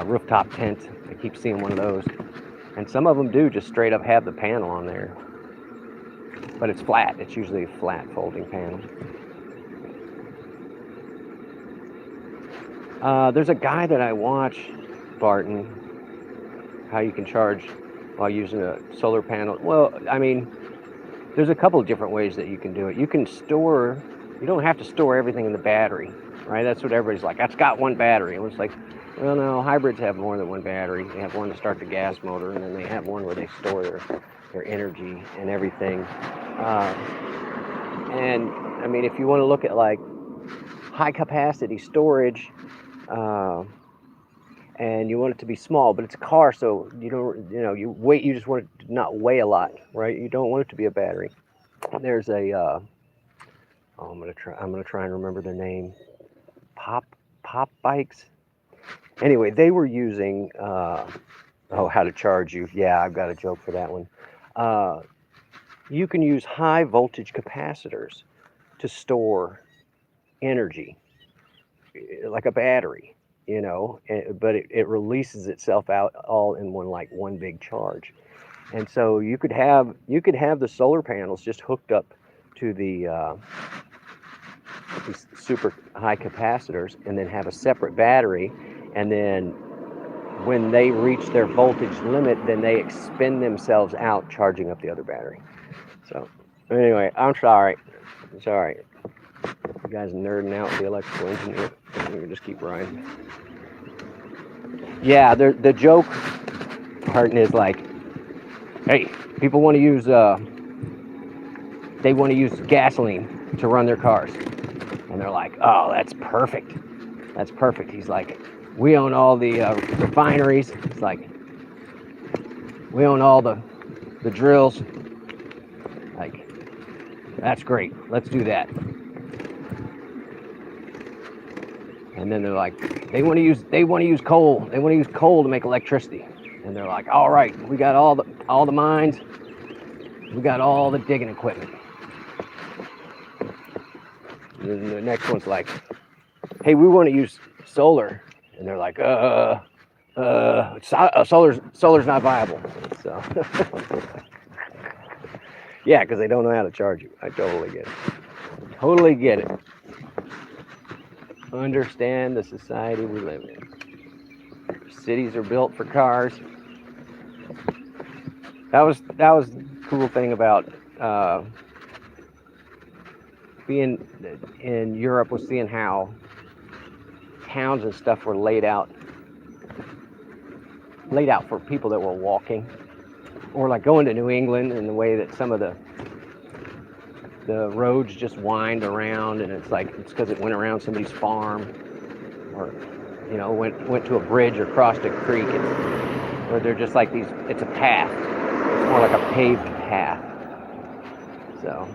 rooftop tent. I keep seeing one of those. And some of them do just straight up have the panel on there. But it's flat. It's usually a flat folding panel. There's a guy that I watch, Barton, how you can charge while using a solar panel. Well, I mean, there's a couple of different ways that you can do it. You don't have to store everything in the battery, right? That's what everybody's like, that's got one battery. And it's like, well, no, hybrids have more than one battery. They have one to start the gas motor, and then they have one where they store their energy and everything. And I mean, if you want to look at like high capacity storage, and you want it to be small, but it's a car, so you just want it to not weigh a lot, right? You don't want it to be a battery. There's a I'm gonna try and remember their name. Pop bikes. Anyway, they were using how to charge you. Yeah, I've got a joke for that one. You can use high voltage capacitors to store energy, like a battery, but it releases itself out all in one big charge. And so you could have the solar panels just hooked up to these super high capacitors, and then have a separate battery, and then when they reach their voltage limit, then they expend themselves out charging up the other battery. So anyway, I'm sorry. You guys are nerding out with the electrical engineer. We can just keep riding. Yeah, the joke part is like, hey, people want to use gasoline to run their cars, and they're like, oh, that's perfect. He's like, we own all the refineries. It's like, we own all the drills. Like, that's great. Let's do that. And then they're like, they want to use coal. They want to use coal to make electricity. And they're like, all right, we got all the mines. We got all the digging equipment. And then the next one's like, hey, we want to use solar. And they're like, solar's not viable. So yeah, because they don't know how to charge you. I totally get it. Understand the society we live in. Cities are built for cars. That was the cool thing about being in Europe, was seeing how towns and stuff were laid out for people that were walking, or like going to New England, and the way that some of the roads just wind around, and it's because it went around somebody's farm, or went to a bridge or crossed a creek, or they're just like these. It's a path. It's more like a paved path. So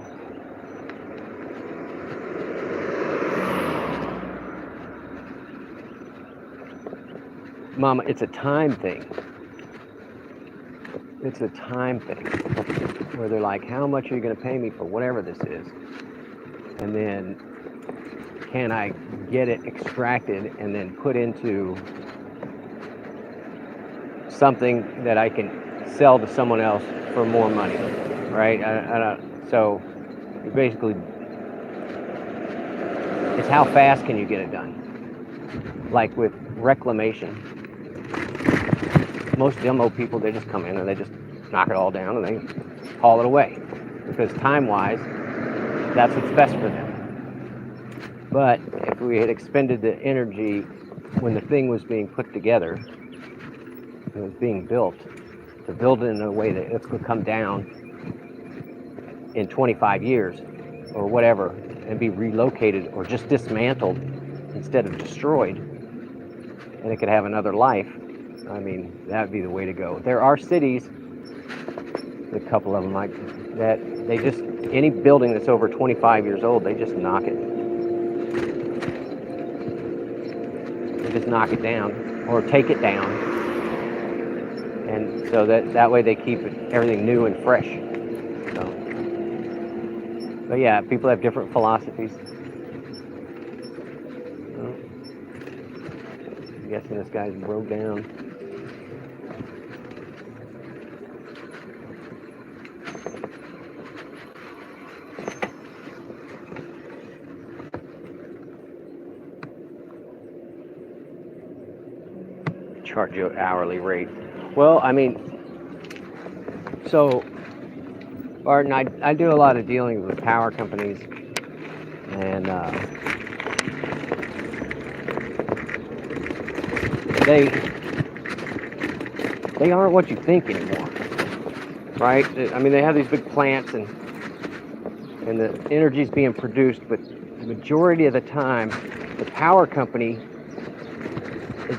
Mama, it's a time thing. Where they're like, how much are you going to pay me for whatever this is? And then can I get it extracted and then put into something that I can sell to someone else for more money, right? So basically, it's how fast can you get it done? Like with reclamation, most demo people, they just come in and they just knock it all down and they haul it away, because time-wise, that's what's best for them. But if we had expended the energy when the thing was being put together, it was being built, to build it in a way that it could come down in 25 years or whatever and be relocated or just dismantled instead of destroyed, and it could have another life, I mean, that would be the way to go. There are cities, a couple of them, that they just, any building that's over 25 years old, they just knock it. They just knock it down or take it down. And so that way they keep everything new and fresh. So, but yeah, people have different philosophies. I'm guessing this guy's broke down. Charge you an hourly rate. Well, I mean, so, Barton, I do a lot of dealing with power companies, and they aren't what you think anymore, right? I mean, they have these big plants, and the energy's being produced, but the majority of the time, the power company,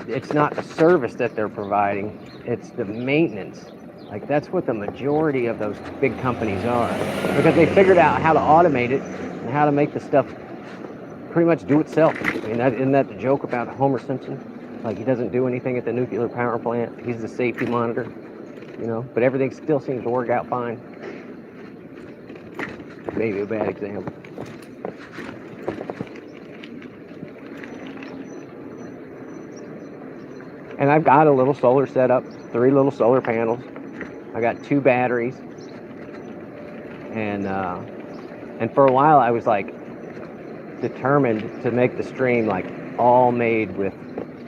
it's not the service that they're providing, it's the maintenance. Like, that's what the majority of those big companies are, because they figured out how to automate it and how to make the stuff pretty much do itself. I mean, isn't that the joke about Homer Simpson? Like, he doesn't do anything at the nuclear power plant. He's the safety monitor, you know, but everything still seems to work out fine. Maybe a bad example. And I've got a little solar setup, 3 little solar panels. I got 2 batteries. And for a while I was like determined to make the stream like all made with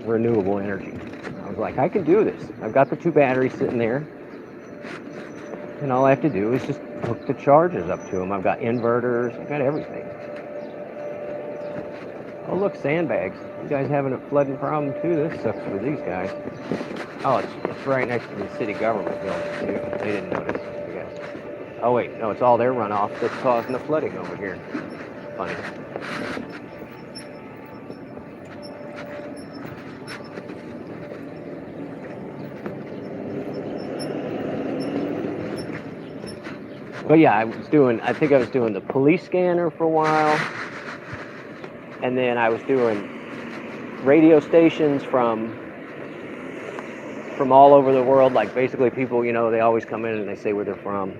renewable energy. I was like, I can do this. I've got the 2 batteries sitting there, and all I have to do is just hook the chargers up to them. I've got inverters, I've got everything. Oh look, sandbags. You guys having a flooding problem too? This sucks for these guys. Oh, it's right next to the city government building too. They didn't notice, I guess. Oh wait, no, it's all their runoff that's causing the flooding over here. Funny. But yeah, I think I was doing the police scanner for a while. And then I was doing radio stations from all over the world. Like, basically people, you know, they always come in and they say where they're from.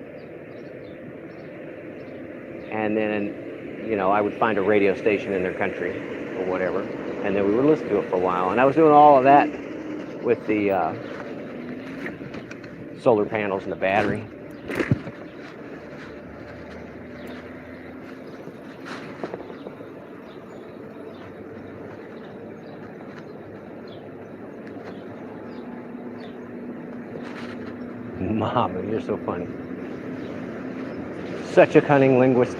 And then, you know, I would find a radio station in their country or whatever. And then we would listen to it for a while. And I was doing all of that with the solar panels and the battery. Mama, you're so funny. Such a cunning linguist.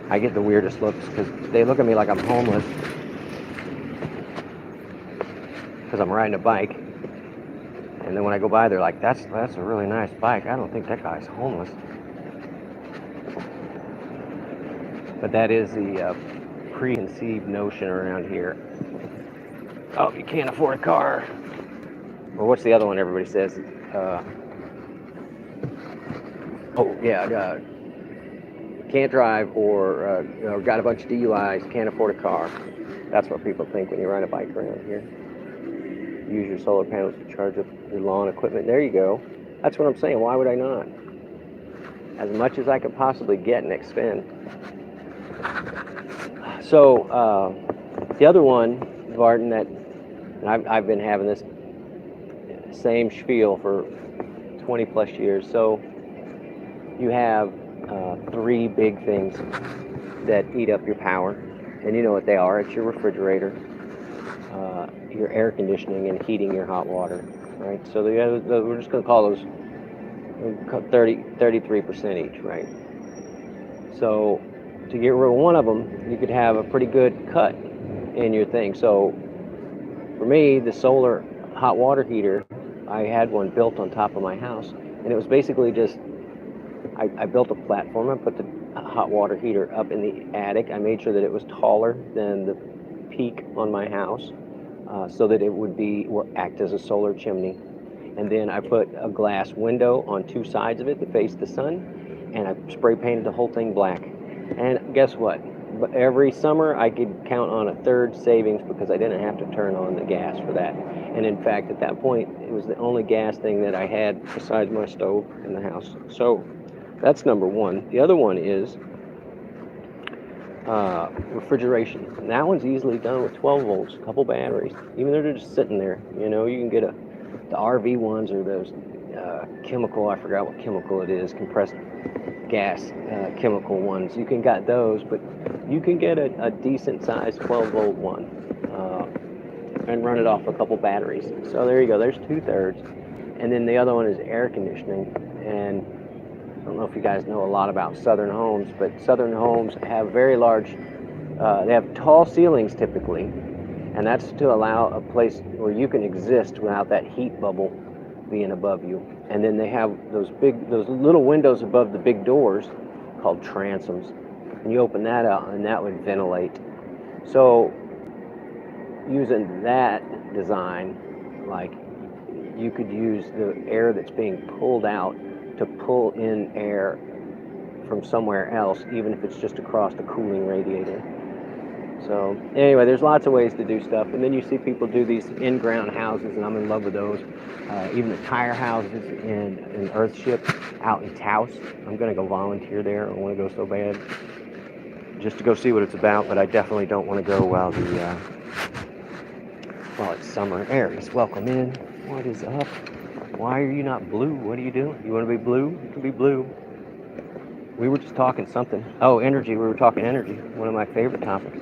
I get the weirdest looks because they look at me like I'm homeless because I'm riding a bike, and then when I go by, they're like, that's a really nice bike. I don't think that guy's homeless. But that is the preconceived notion around here. Oh, you can't afford a car. Or what's the other one everybody says? can't drive or got a bunch of DUIs, can't afford a car. That's what people think when you ride a bike around here. Use your solar panels to charge up your lawn equipment. There you go. That's what I'm saying. Why would I not? As much as I could possibly get and expend. So the other one, Varden, that I've been having this same spiel for 20 plus years. So you have 3 big things that eat up your power, and you know what they are. It's your refrigerator, your air conditioning, and heating your hot water, right? So we're just going to call those 33% each, right? So to get rid of one of them, you could have a pretty good cut in your thing. So for me, the solar hot water heater, I had one built on top of my house, and it was basically just, I built a platform. I put the hot water heater up in the attic. I made sure that it was taller than the peak on my house, so that it would act as a solar chimney. And then I put a glass window on 2 sides of it to face the sun, and I spray painted the whole thing black. And guess what? But every summer I could count on a third savings because I didn't have to turn on the gas for that. And in fact, at that point, it was the only gas thing that I had besides my stove in the house. So that's number one. The other one is refrigeration. And that one's easily done with 12 volts, a couple batteries. Even though they're just sitting there, you know, you can get the RV ones or those chemical, I forgot what chemical it is, compressed gas chemical ones. You can get those, but you can get a decent sized 12 volt one and run it off a couple batteries. So there you go, there's 2/3. And then the other one is air conditioning. And I don't know if you guys know a lot about Southern homes, but Southern homes have very large, they have tall ceilings typically, and that's to allow a place where you can exist without that heat bubble being above you. And then they have those little windows above the big doors called transoms, and you open that out and that would ventilate. So using that design, like, you could use the air that's being pulled out to pull in air from somewhere else, even if it's just across the cooling radiator. So anyway, there's lots of ways to do stuff. And then you see people do these in-ground houses, and I'm in love with those. Even the tire houses in Earthship out in Taos. I'm going to go volunteer there. I want to go so bad just to go see what it's about, but I definitely don't want to go while it's summer. Aries, welcome in. What is up? Why are you not blue? What are you doing? You want to be blue? You can be blue. We were just talking something. Oh, energy. We were talking energy. One of my favorite topics.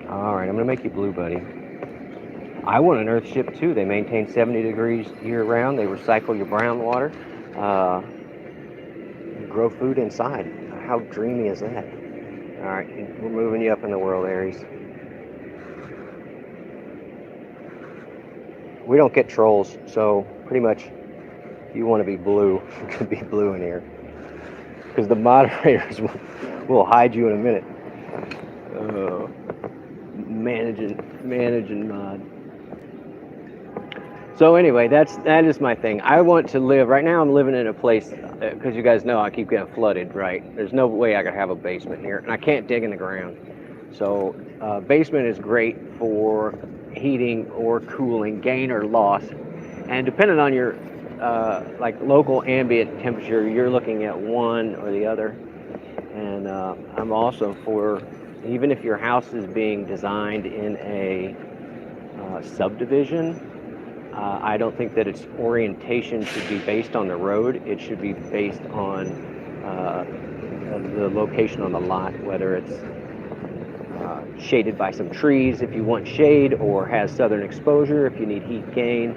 All right, I'm going to make you blue, buddy. I want an Earthship, too. They maintain 70 degrees year-round. They recycle your brown water. Grow food inside. How dreamy is that? All right, we're moving you up in the world, Aries. We don't get trolls, so pretty much if you want to be blue, you can be blue in here. Because the moderators will hide you in a minute. Managing mod. So anyway, that is my thing. I want to live, right now I'm living in a place, because you guys know I keep getting flooded, right? There's no way I could have a basement here, and I can't dig in the ground. So basement is great for heating or cooling, gain or loss. And depending on your like local ambient temperature, you're looking at one or the other. And I'm also for, even if your house is being designed in a subdivision, I don't think that its orientation should be based on the road. It should be based on the location on the lot, whether it's shaded by some trees if you want shade, or has southern exposure if you need heat gain.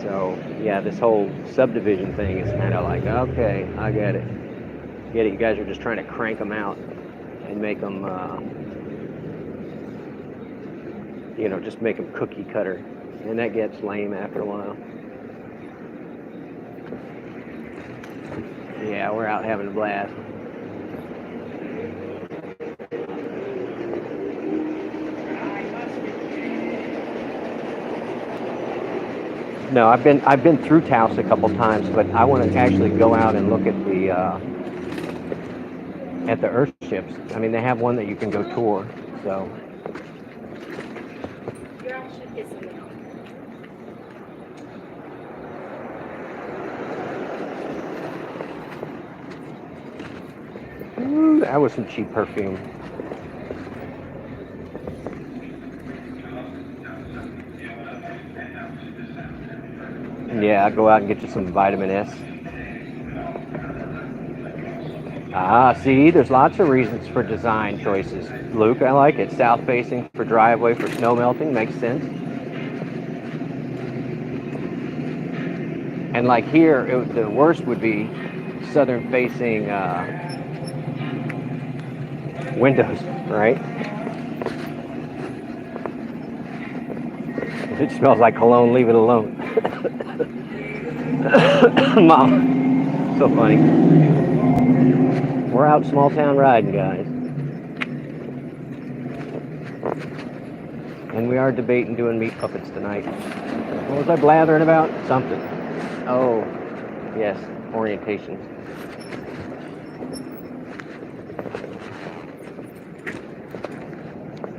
So yeah, this whole subdivision thing is kind of like, okay, I get it. You guys are just trying to crank them out and make them, just make them cookie cutter. And that gets lame after a while. Yeah, we're out having a blast. No, I've been through Taos a couple times, but I want to actually go out and look at the Earthships. I mean, they have one that you can go tour. So. You're actually pissing me off. Ooh, that was some cheap perfume. Yeah, go out and get you some vitamin S. Ah, see, there's lots of reasons for design choices. Luke, I like it. South facing for driveway for snow melting makes sense. And like here, the worst would be southern facing windows, right? If it smells like cologne, leave it alone. Mom, so funny. We're out small town riding, guys. And we are debating doing meat puppets tonight. What was I blathering about? Something. Oh, yes, orientation.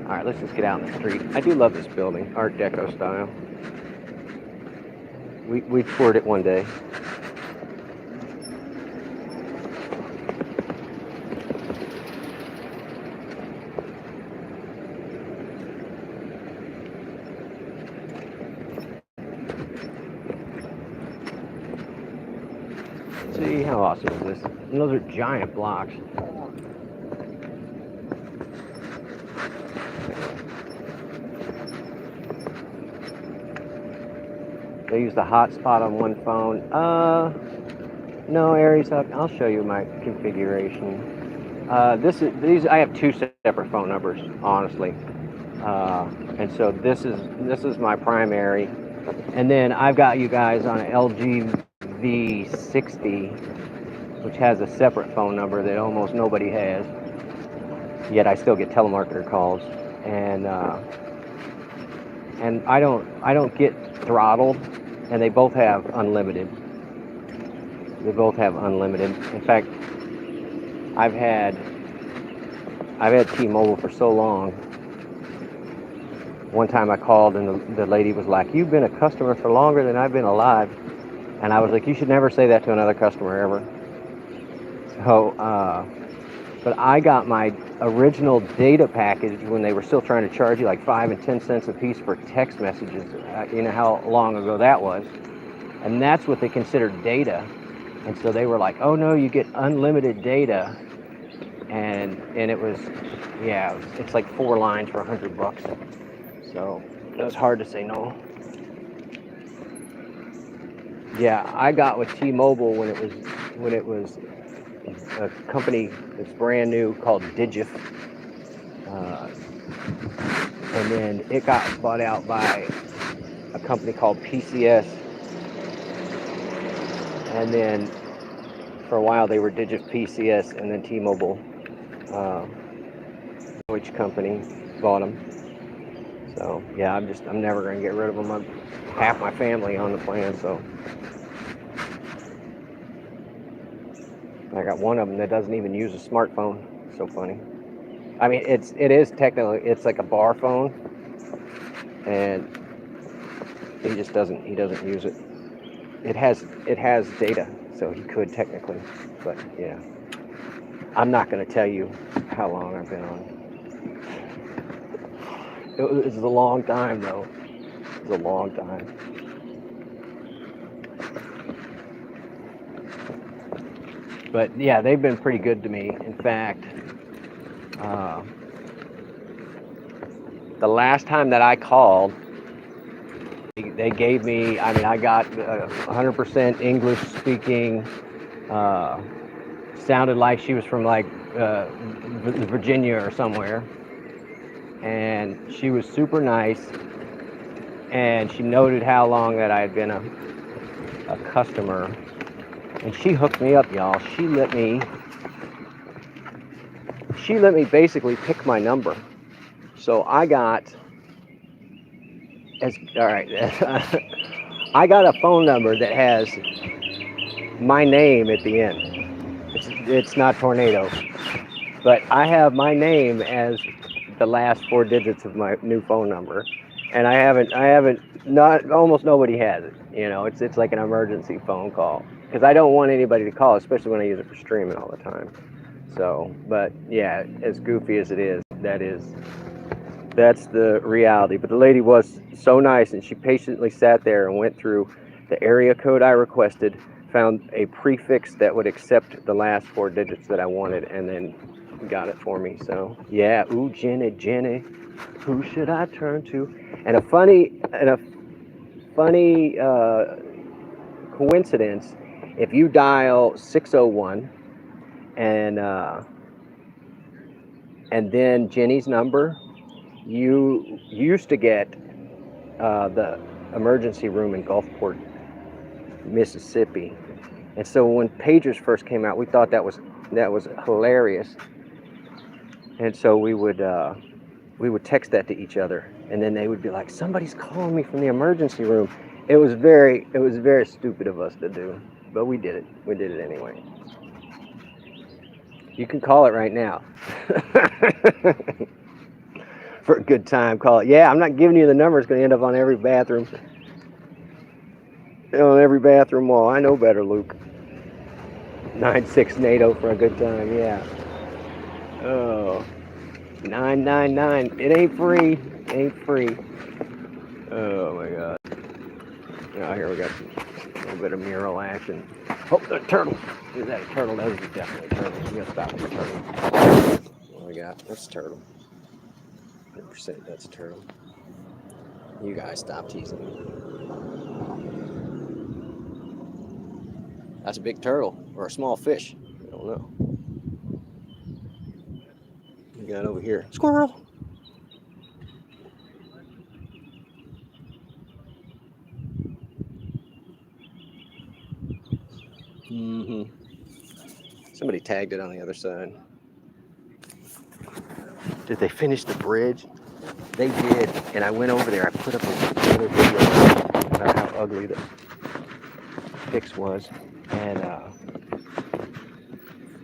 All right, let's just get out in the street. I do love this building, Art Deco style. We toured it one day. See, how awesome is this? And those are giant blocks. They use the hotspot on one phone. No, Aries, I'll show you my configuration. These I have two separate phone numbers, honestly. And so this is my primary. And then I've got you guys on an LG V60, which has a separate phone number that almost nobody has. Yet I still get telemarketer calls, and I don't get throttled, and they both have unlimited. They both have unlimited. In fact, I've had T-Mobile for so long. One time I called and the lady was like, "You've been a customer for longer than I've been alive," and I was like, "You should never say that to another customer ever." So, but I got my original data package when they were still trying to charge you like 5 and 10 cents a piece for text messages. You know how long ago that was, and that's what they considered data. And so they were like, "Oh no, you get unlimited data," and it was, yeah, it's like 4 lines for $100. So it was hard to say no. Yeah, I got with T-Mobile when it was a company that's brand new called Digif, and then it got bought out by a company called PCS, and then for a while they were Digif PCS, and then T-Mobile, which company bought them. So yeah, I'm never going to get rid of them. I'm half my family on the plan, so I got one of them that doesn't even use a smartphone. So funny. I mean, it is technically, it's like a bar phone, and he doesn't use it. It has data, so he could technically, but yeah, I'm not going to tell you how long I've been on. It was a long time, though. It was a long time. But yeah, they've been pretty good to me. In fact, the last time that I called, they gave me, I mean, I got 100% English speaking, sounded like she was from like Virginia or somewhere. And she was super nice. And she noted how long that I had been a customer. And she hooked me up, y'all. She let me basically pick my number. So I got, all right, I got a phone number that has my name at the end. It's not Tornado, but I have my name as the last four digits of my new phone number, and not almost nobody has it. You know, it's like an emergency phone call because I don't want anybody to call, especially when I use it for streaming all the time. So, but yeah, as goofy as it is, that's the reality. But the lady was so nice, and she patiently sat there and went through the area code I requested, found a prefix that would accept the last four digits that I wanted, and then got it for me. So yeah, ooh, Jenny, who should I turn to? And a funny coincidence. If you dial 601 and then Jenny's number, you used to get the emergency room in Gulfport, Mississippi. And so when pagers first came out, we thought that was hilarious. And so we would text that to each other, and then they would be like, "Somebody's calling me from the emergency room." It was very stupid of us to do, but we did it. We did it anyway. You can call it right now. For a good time, call it. Yeah, I'm not giving you the number. It's going to end up on every bathroom. On every bathroom wall. I know better, Luke. 96 NATO for a good time. Yeah. Oh. 999. It ain't free. It ain't free. Oh my God. Oh, here we got a little bit of mural action. Oh, the turtle. Is that a turtle? That is definitely a turtle. We gotta stop with the turtle. What we got? That's a turtle. 100% that's a turtle. You guys stop teasing me. That's a big turtle or a small fish. I don't know. We got over here. Squirrel. Mm-hmm. Somebody tagged it on the other side. Did they finish the bridge? They did, and I went over there. I put up another video about how ugly the fix was,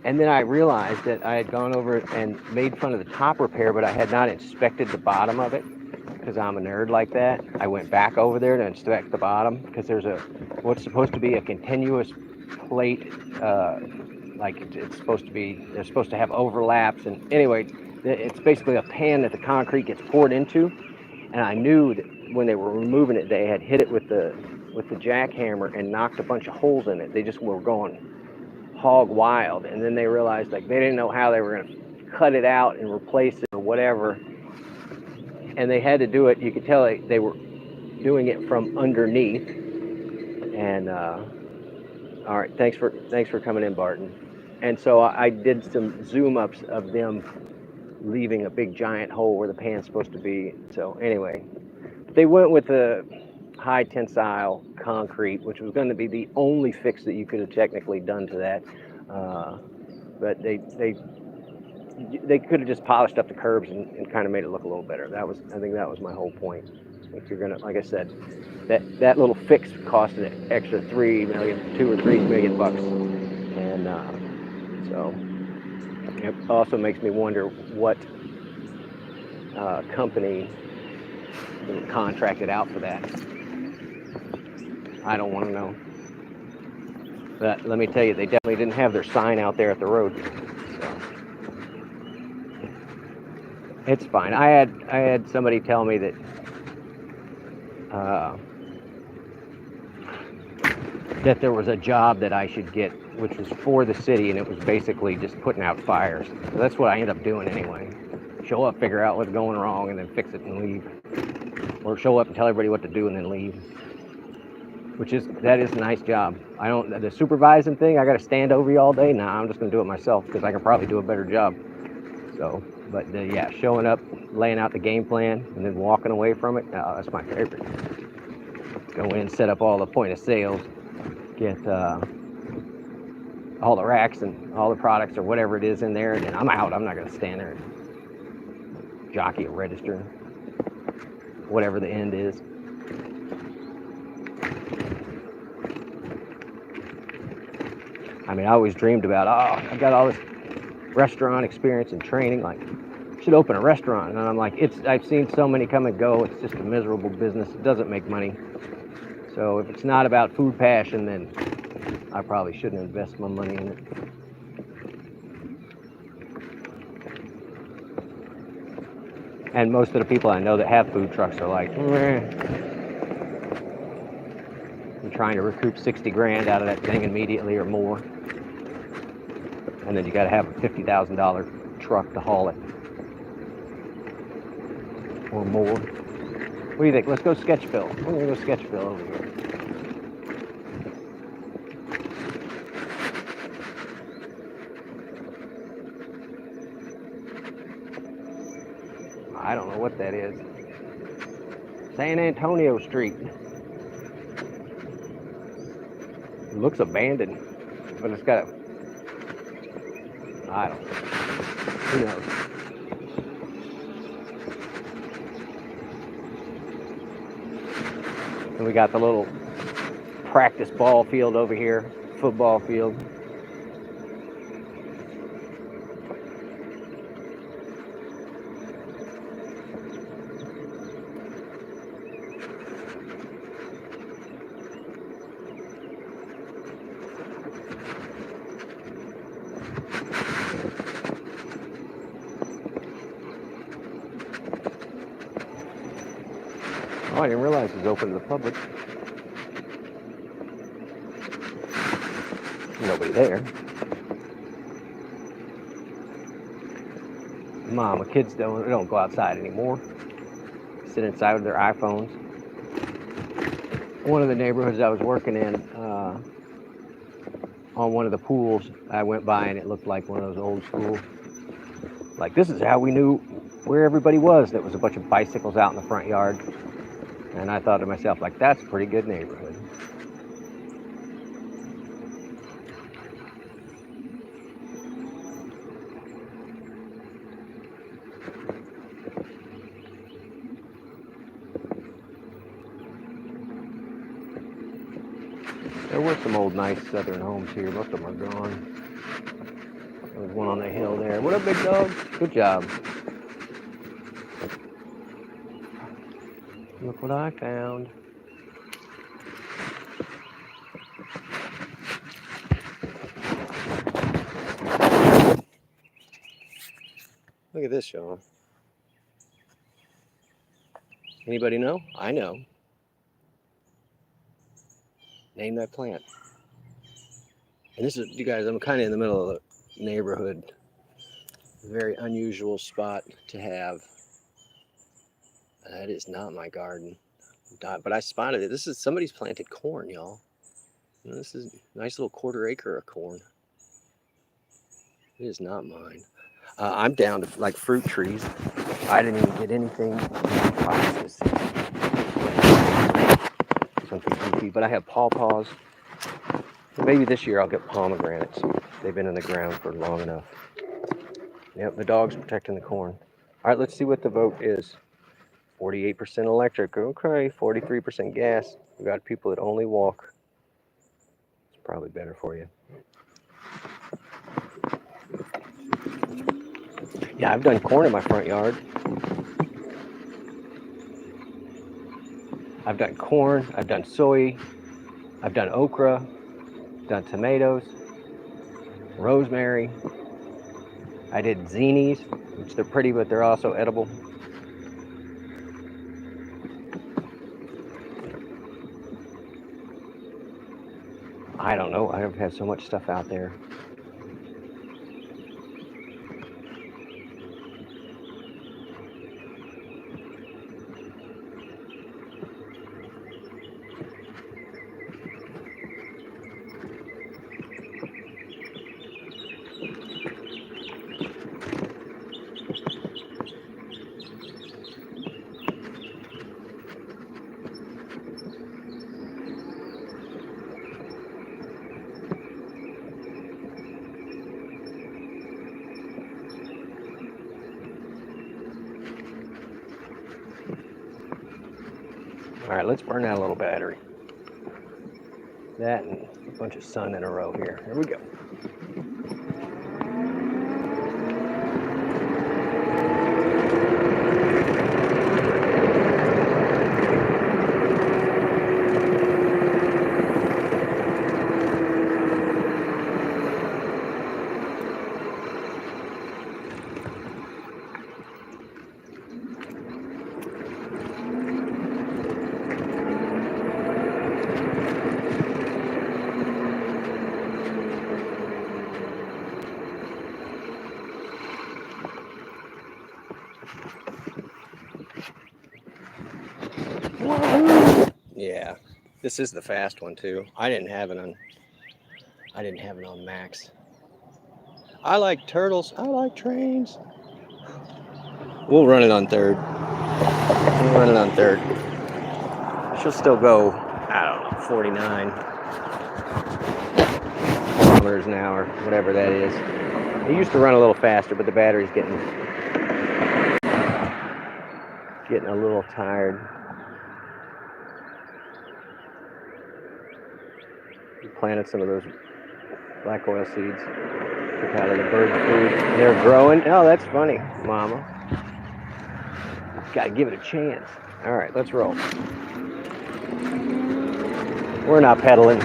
and then I realized that I had gone over and made fun of the top repair, but I had not inspected the bottom of it because I'm a nerd like that. I went back over there to inspect the bottom because there's what's supposed to be a continuous plate, like it's supposed to be. They're supposed to have overlaps, and anyway, it's basically a pan that the concrete gets poured into. And I knew that when they were removing it, they had hit it with the jackhammer and knocked a bunch of holes in it. They just were going hog wild, and then they realized like they didn't know how they were going to cut it out and replace it or whatever, and they had to do it. You could tell they were doing it from underneath. And all right, thanks for coming in, Barton. And so I did some zoom ups of them leaving a big giant hole where the pan's supposed to be. So anyway, they went with the high tensile concrete, which was going to be the only fix that you could have technically done to that. But they could have just polished up the curbs and kind of made it look a little better. I think that was my whole point. If you're gonna, like I said, that little fix cost an extra $2 or $3 million bucks, and so it also makes me wonder what company contracted out for that. I don't want to know. But let me tell you, they definitely didn't have their sign out there at the road. So it's fine. I had somebody tell me that that there was a job that I should get, which was for the city, and it was basically just putting out fires. So that's what I ended up doing anyway. Show up, figure out what's going wrong, and then fix it and leave. Or show up and tell everybody what to do and then leave. That is a nice job. The supervising thing, I got to stand over you all day. Nah, I'm just going to do it myself because I can probably do a better job. So, but yeah, showing up, laying out the game plan, and then walking away from it, that's my favorite. Go in, set up all the point of sales, get all the racks and all the products or whatever it is in there, and then I'm out. I'm not going to stand there and jockey a register, whatever the end is. I mean, I always dreamed about, oh, I got all this restaurant experience and training, like, should open a restaurant. And I'm like, I've seen so many come and go. It's just a miserable business. It doesn't make money. So if it's not about food passion, then I probably shouldn't invest my money in it. And most of the people I know that have food trucks are like, I'm trying to recoup 60 grand out of that thing immediately or more. And then you got to have a $50,000 truck to haul it. Or more. What do you think? Let's go Sketchville. We're going to go Sketchville over here. I don't know what that is. San Antonio Street. It looks abandoned, but it's got a, I don't know. Who knows? And we got the little practice ball field over here, football field. Oh, I didn't realize it was open to the public. Nobody there. Mom, kids don't go outside anymore. Sit inside with their iPhones. One of the neighborhoods I was working in, on one of the pools, I went by and it looked like one of those old school, like, this is how we knew where everybody was. There was a bunch of bicycles out in the front yard. And I thought to myself, like, that's a pretty good neighborhood. There were some old nice southern homes here. Most of them are gone. There was one on the hill there. What up, big dog? Good job. Look what I found. Look at this, y'all. Anybody know? I know. Name that plant. And this is, you guys, I'm kind of in the middle of the neighborhood. Very unusual spot to have. That is not my garden. But I spotted it. This is, somebody's planted corn, y'all. This is a nice little 1/4 acre of corn. It is not mine. I'm down to like fruit trees. I didn't even get anything. Something goofy, but I have pawpaws. Maybe this year I'll get pomegranates. They've been in the ground for long enough. Yep, the dog's protecting the corn. All right, let's see what the vote is. 48% electric. Okay, 43% gas. We got people that only walk. It's probably better for you. Yeah, I've done corn in my front yard. I've done corn, I've done soy, I've done okra, done tomatoes, rosemary. I did zinis, which they're pretty, but they're also edible. I don't know, I've had so much stuff out there. All right, let's burn that little battery. That and a bunch of sun in a row here. Here we go. Yeah, this is the fast one too. I didn't have it on max. I like turtles. I like trains. We'll run it on third. She'll still go, I don't know, 49 kilometers an hour, whatever that is. It used to run a little faster, but the battery's getting a little tired. We planted some of those black oil seeds. Took out of the bird food. They're growing. Oh, that's funny, Mama. Gotta give it a chance. All right, let's roll. We're not pedaling.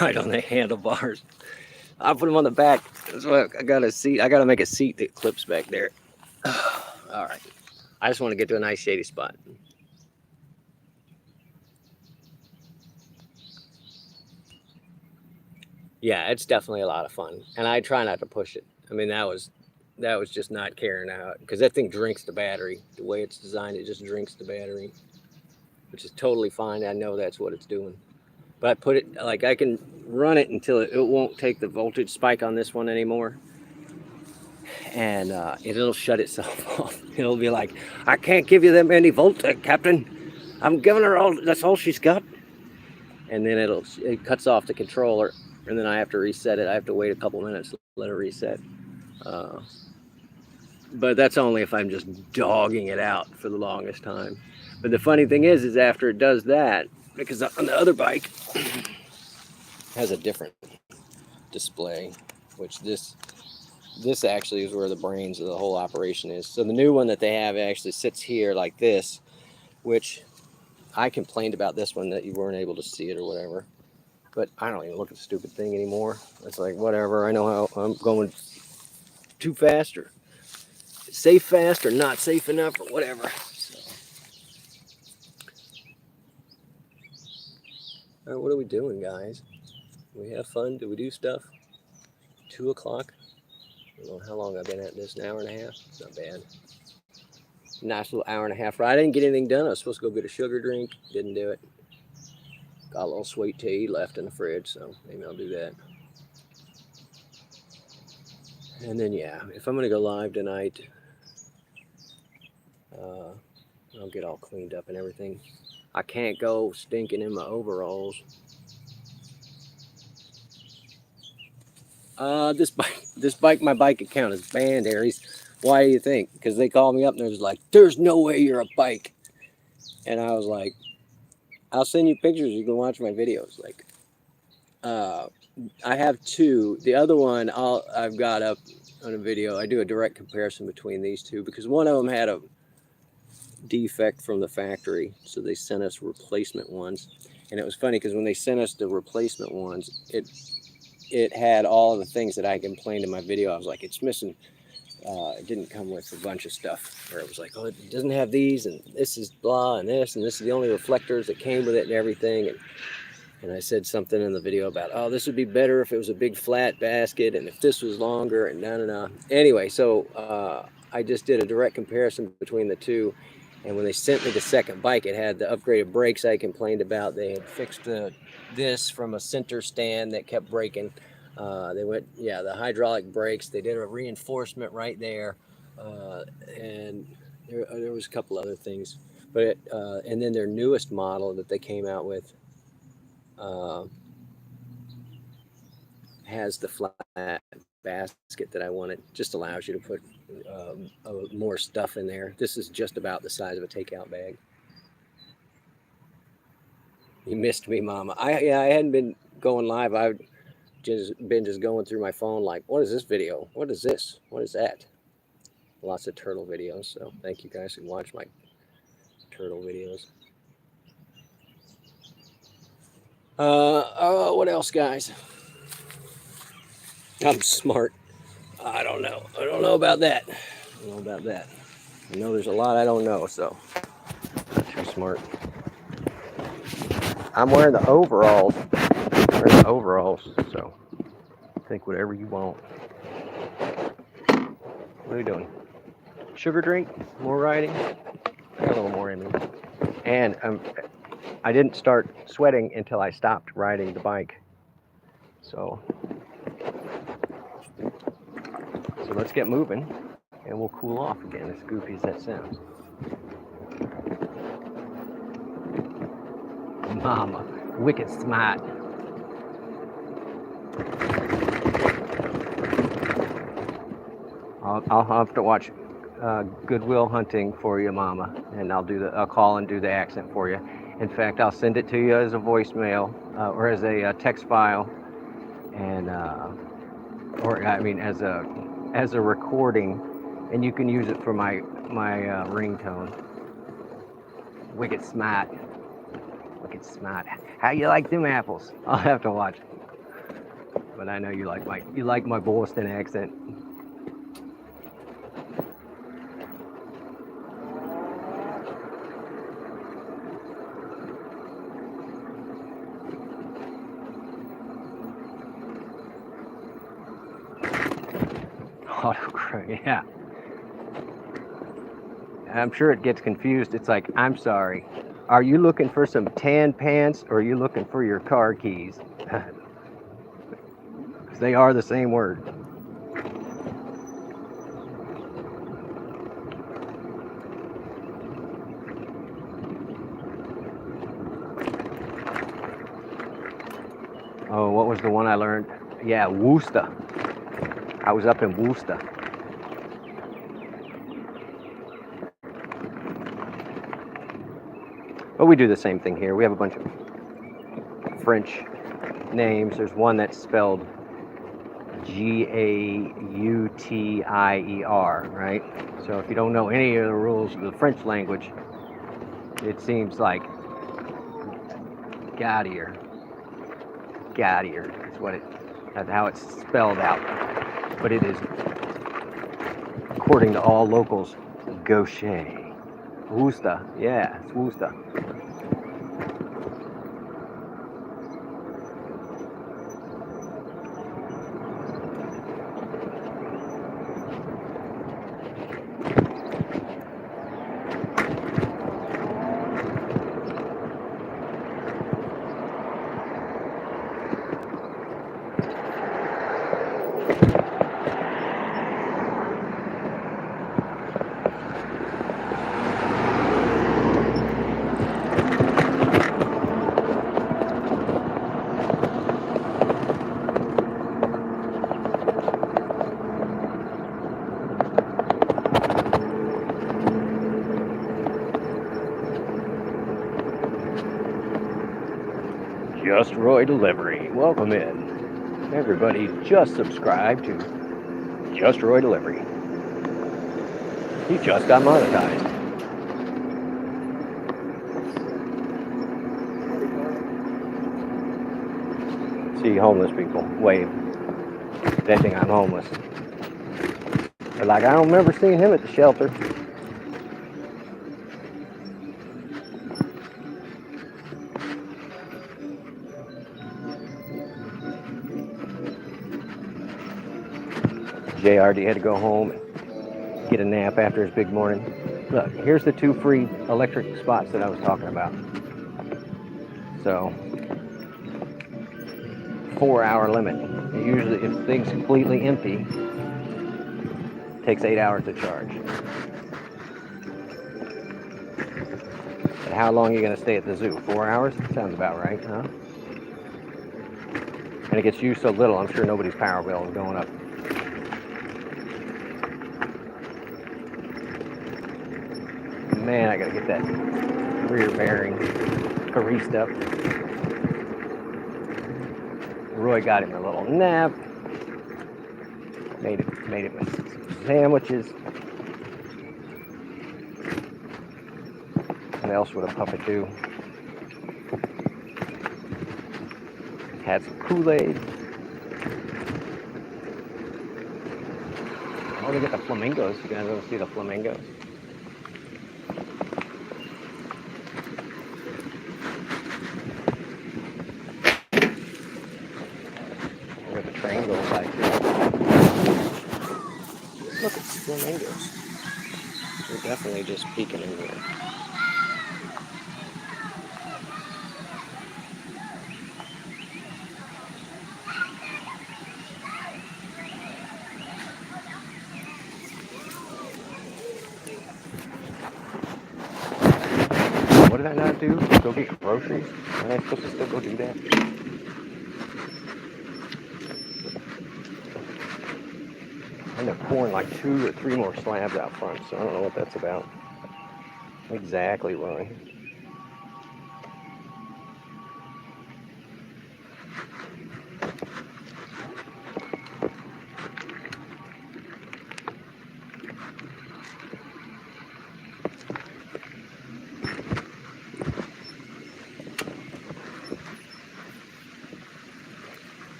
Right on the handlebars. I'll put them on the back. That's why I got a seat. I got to make a seat that clips back there. All right. I just want to get to a nice shady spot. Yeah, it's definitely a lot of fun, and I try not to push it. I mean, that was just not carrying out, because that thing drinks the battery. The way it's designed, it just drinks the battery, which is totally fine. I know that's what it's doing. But I put it, like, I can run it until it won't take the voltage spike on this one anymore. And it'll shut itself off. It'll be like, I can't give you that many volts, Captain. I'm giving her all, that's all she's got. And then it cuts off the controller, and then I have to reset it. I have to wait a couple minutes to let it reset. But that's only if I'm just dogging it out for the longest time. But the funny thing is after it does that, because on the other bike has a different display, which this this actually is where the brains of the whole operation is. So the new one that they have actually sits here like this, which I complained about this one that you weren't able to see it or whatever. But I don't even look at the stupid thing anymore. It's like, whatever. I know how I'm going too fast or safe fast or not safe enough or whatever. So, all right, what are we doing, guys? We have fun? Do we do stuff? 2 o'clock? I don't know how long I've been at this, an hour and a half? It's not bad. Nice little hour and a half ride. I didn't get anything done. I was supposed to go get a sugar drink. Didn't do it. Got a little sweet tea left in the fridge, so maybe I'll do that. And then, yeah, if I'm going to go live tonight, I'll get all cleaned up and everything. I can't go stinking in my overalls. This bike, my bike account is banned, Aries. Why do you think? Because they called me up and they're just like, "There's no way you're a bike." And I was like, "I'll send you pictures. You can watch my videos." Like, I have 2. The other one I've got up on a video. I do a direct comparison between these 2 because one of them had a defect from the factory, so they sent us replacement ones. And it was funny because when they sent us the replacement ones, it had all of the things that I complained in my video. I was like, it's missing. It didn't come with a bunch of stuff where it was like, oh, it doesn't have these, and this is blah, and this is the only reflectors that came with it and everything. And I said something in the video about, oh, this would be better if it was a big flat basket, and if this was longer, and no. Anyway, so I just did a direct comparison between the 2. And when they sent me the second bike, it had the upgraded brakes I complained about. They had fixed this from a center stand that kept breaking. They went, yeah, the hydraulic brakes. They did a reinforcement right there. And there was a couple other things. But and then their newest model that they came out with has the flat basket that I wanted. Just allows you to put more stuff in there. This is just about the size of a takeout bag. You missed me, Mama. I hadn't been going live. I've just been going through my phone like, what is this video? What is this? What is that? Lots of turtle videos. So thank you guys who watch my turtle videos. What else, guys? I'm smart. I don't know. I don't know about that. I don't know about that. I know there's a lot I don't know, so not too smart. I'm wearing the overalls. So think whatever you want. What are you doing? Sugar drink? More riding? I got a little more in me. And I didn't start sweating until I stopped riding the bike. So let's get moving and we'll cool off again, as goofy as that sounds. Mama, wicked smart. I'll have to watch Goodwill Hunting for you, Mama, and I'll call and do the accent for you. In fact, I'll send it to you as a voicemail or as a text file, and as a recording, and you can use it for my ringtone. Wicked smart. Wicked smart. How you like them apples? I'll have to watch. But I know you like my Boston accent. Autocorrect, yeah. I'm sure it gets confused. It's like, I'm sorry. Are you looking for some tan pants or are you looking for your car keys? They are the same word. Oh, what was the one I learned? Yeah, Worcester. I was up in Worcester. But we do the same thing here. We have a bunch of French names. There's one that's spelled Gautier, right? So if you don't know any of the rules of the French language, it seems like Gaudier. Gaudier is that's how it's spelled out. But it is, according to all locals, Gaucher. Worcester, yeah, it's Worcester. Just Roy Delivery. Welcome in. Everybody just subscribe to Just Roy Delivery. He just got monetized. See homeless people wave, betting I'm homeless. They're like, I don't remember seeing him at the shelter. JRD had to go home and get a nap after his big morning. Look, here's the 2 free electric spots that I was talking about. So, 4-hour limit. Usually, if the thing's completely empty, it takes 8 hours to charge. And how long are you going to stay at the zoo? 4 hours? Sounds about right, huh? And it gets used so little, I'm sure nobody's power bill is going up. Man, I gotta get that rear bearing greased up. Roy got him a little nap. Made him some sandwiches. What else would a puppet do? Had some Kool-Aid. Oh, they got the flamingos. You guys want to see the flamingos? Where the train goes by too. Look at the flamingos. They're definitely just peeking in here. What did I not do? Go get groceries? Am I supposed to still go do that? And they're pouring like 2 or 3 more slabs out front, so I don't know what that's about. Exactly, Roy.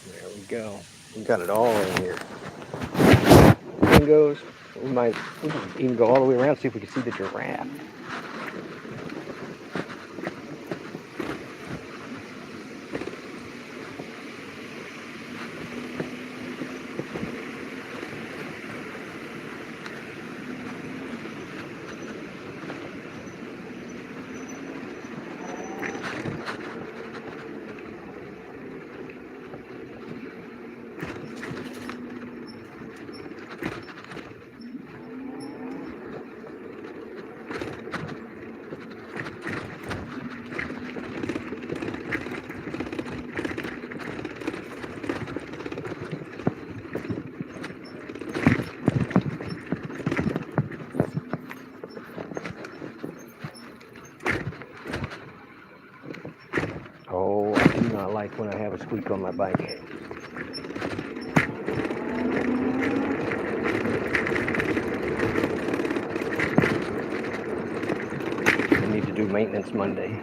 There we go. We got it all in here. Flamingos. We can even go all the way around, see if we can see the giraffe. like when I have a squeak on my bike. I need to do maintenance Monday.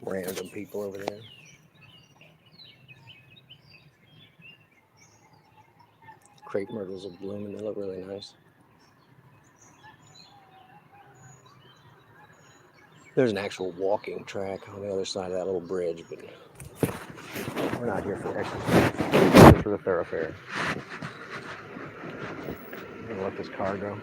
Random people over there. Crepe myrtles are blooming. They look really nice. There's an actual walking track on the other side of that little bridge, but we're not here for exercise. We're here for the thoroughfare. I'm gonna let this car go.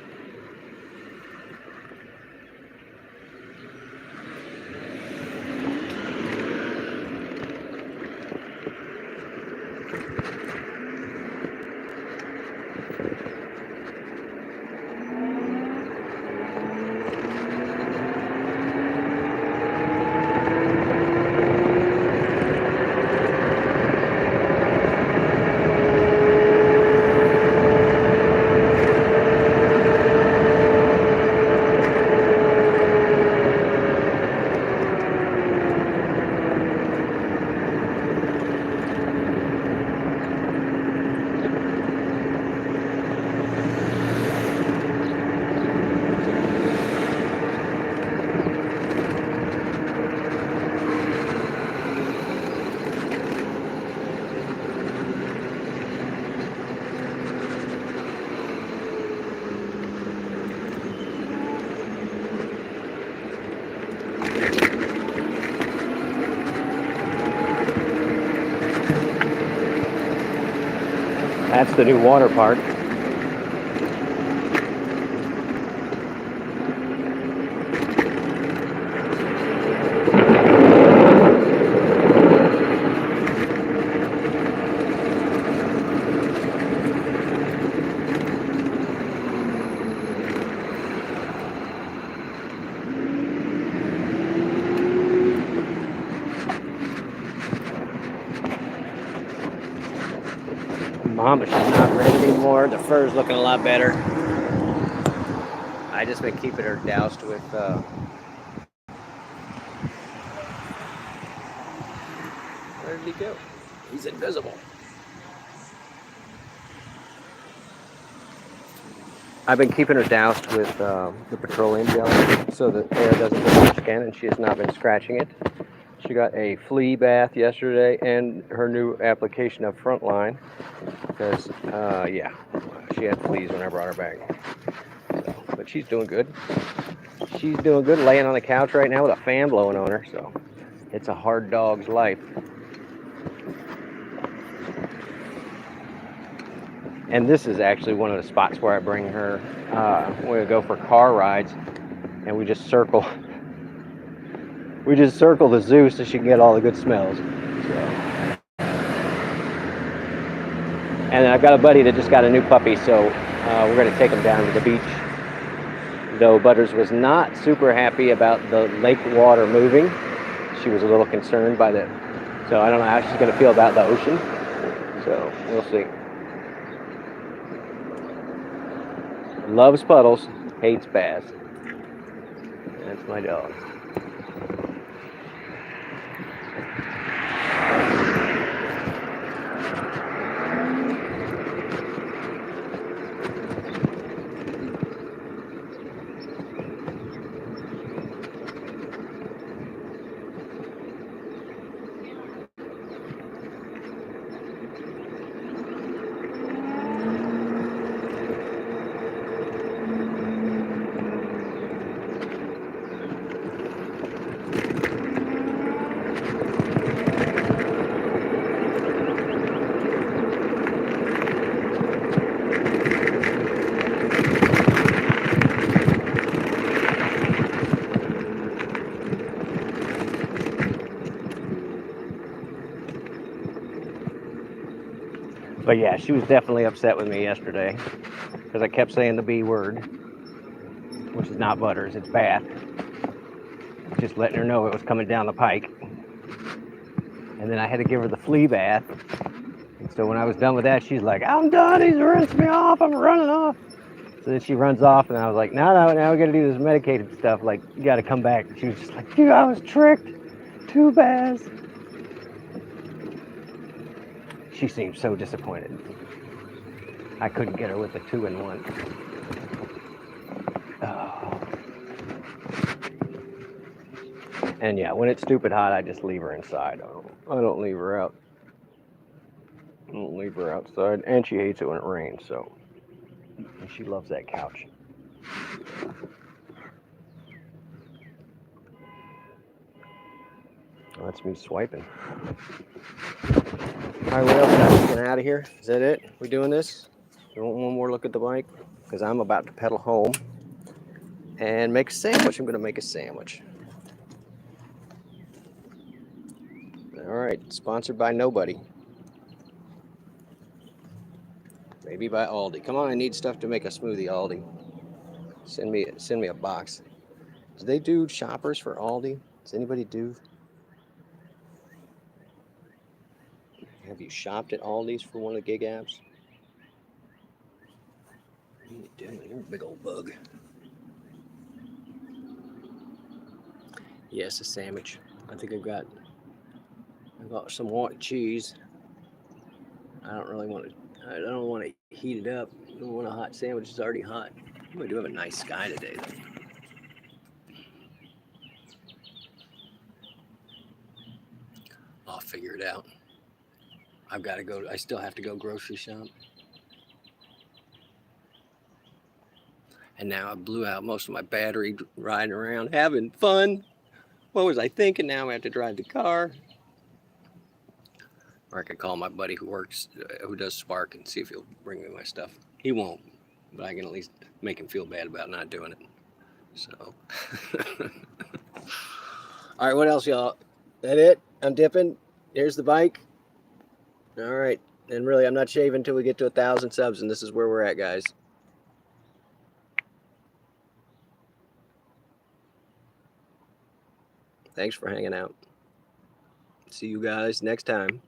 That's the new water park. Mama, she's not red anymore. The fur's looking a lot better. I just been keeping her doused with where did he go? He's invisible. I've been keeping her doused with the petroleum gel so the air doesn't hit her skin, and she has not been scratching it. She got a flea bath yesterday and her new application of Frontline because, yeah, she had fleas when I brought her back. So, but she's doing good. She's doing good, laying on the couch right now with a fan blowing on her, so it's a hard dog's life. And this is actually one of the spots where I bring her. We go for car rides, and we just circle the zoo so she can get all the good smells. So. And I've got a buddy that just got a new puppy, so we're going to take him down to the beach. Though Butters was not super happy about the lake water moving. She was a little concerned by the, so I don't know how she's going to feel about the ocean. So we'll see. Loves puddles, hates baths. That's my dog. But yeah, she was definitely upset with me yesterday because I kept saying the B word, which is not butters, it's bath. Just letting her know it was coming down the pike. And then I had to give her the flea bath. And so when I was done with that, she's like, I'm done. He's rinsed me off. I'm running off. So then she runs off, and I was like, no, now we got to do this medicated stuff. Like, you got to come back. And she was just like, dude, I was tricked. Two baths. She seemed so disappointed. I couldn't get her with the 2-in-1. Oh. And yeah, when it's stupid hot, I just leave her inside. I don't leave her out. I don't leave her outside. And she hates it when it rains, so. And she loves that couch. Well, that's me swiping. All right, what else got us getting out of here? Is that it? We doing this? You want one more look at the bike? Because I'm about to pedal home and make a sandwich. I'm going to make a sandwich. All right, sponsored by nobody. Maybe by Aldi. Come on, I need stuff to make a smoothie, Aldi. Send me a box. Do they do shoppers for Aldi? Does anybody do? Have you shopped at Aldi's for one of the gig apps? What are you doing? You're a big old bug. Yes, a sandwich. I think I've got some white cheese. I don't want to heat it up. I don't want a hot sandwich. It's already hot. We do have a nice sky today, though. I'll figure it out. I still have to go grocery shop. And now I blew out most of my battery riding around, having fun. What was I thinking? Now I have to drive the car. Or I could call my buddy who does Spark, and see if he'll bring me my stuff. He won't, but I can at least make him feel bad about not doing it. So, all right, what else, y'all? That it? I'm dipping. Here's the bike. All right, and really, I'm not shaving until we get to 1,000 subs, and this is where we're at, guys. Thanks for hanging out. See you guys next time.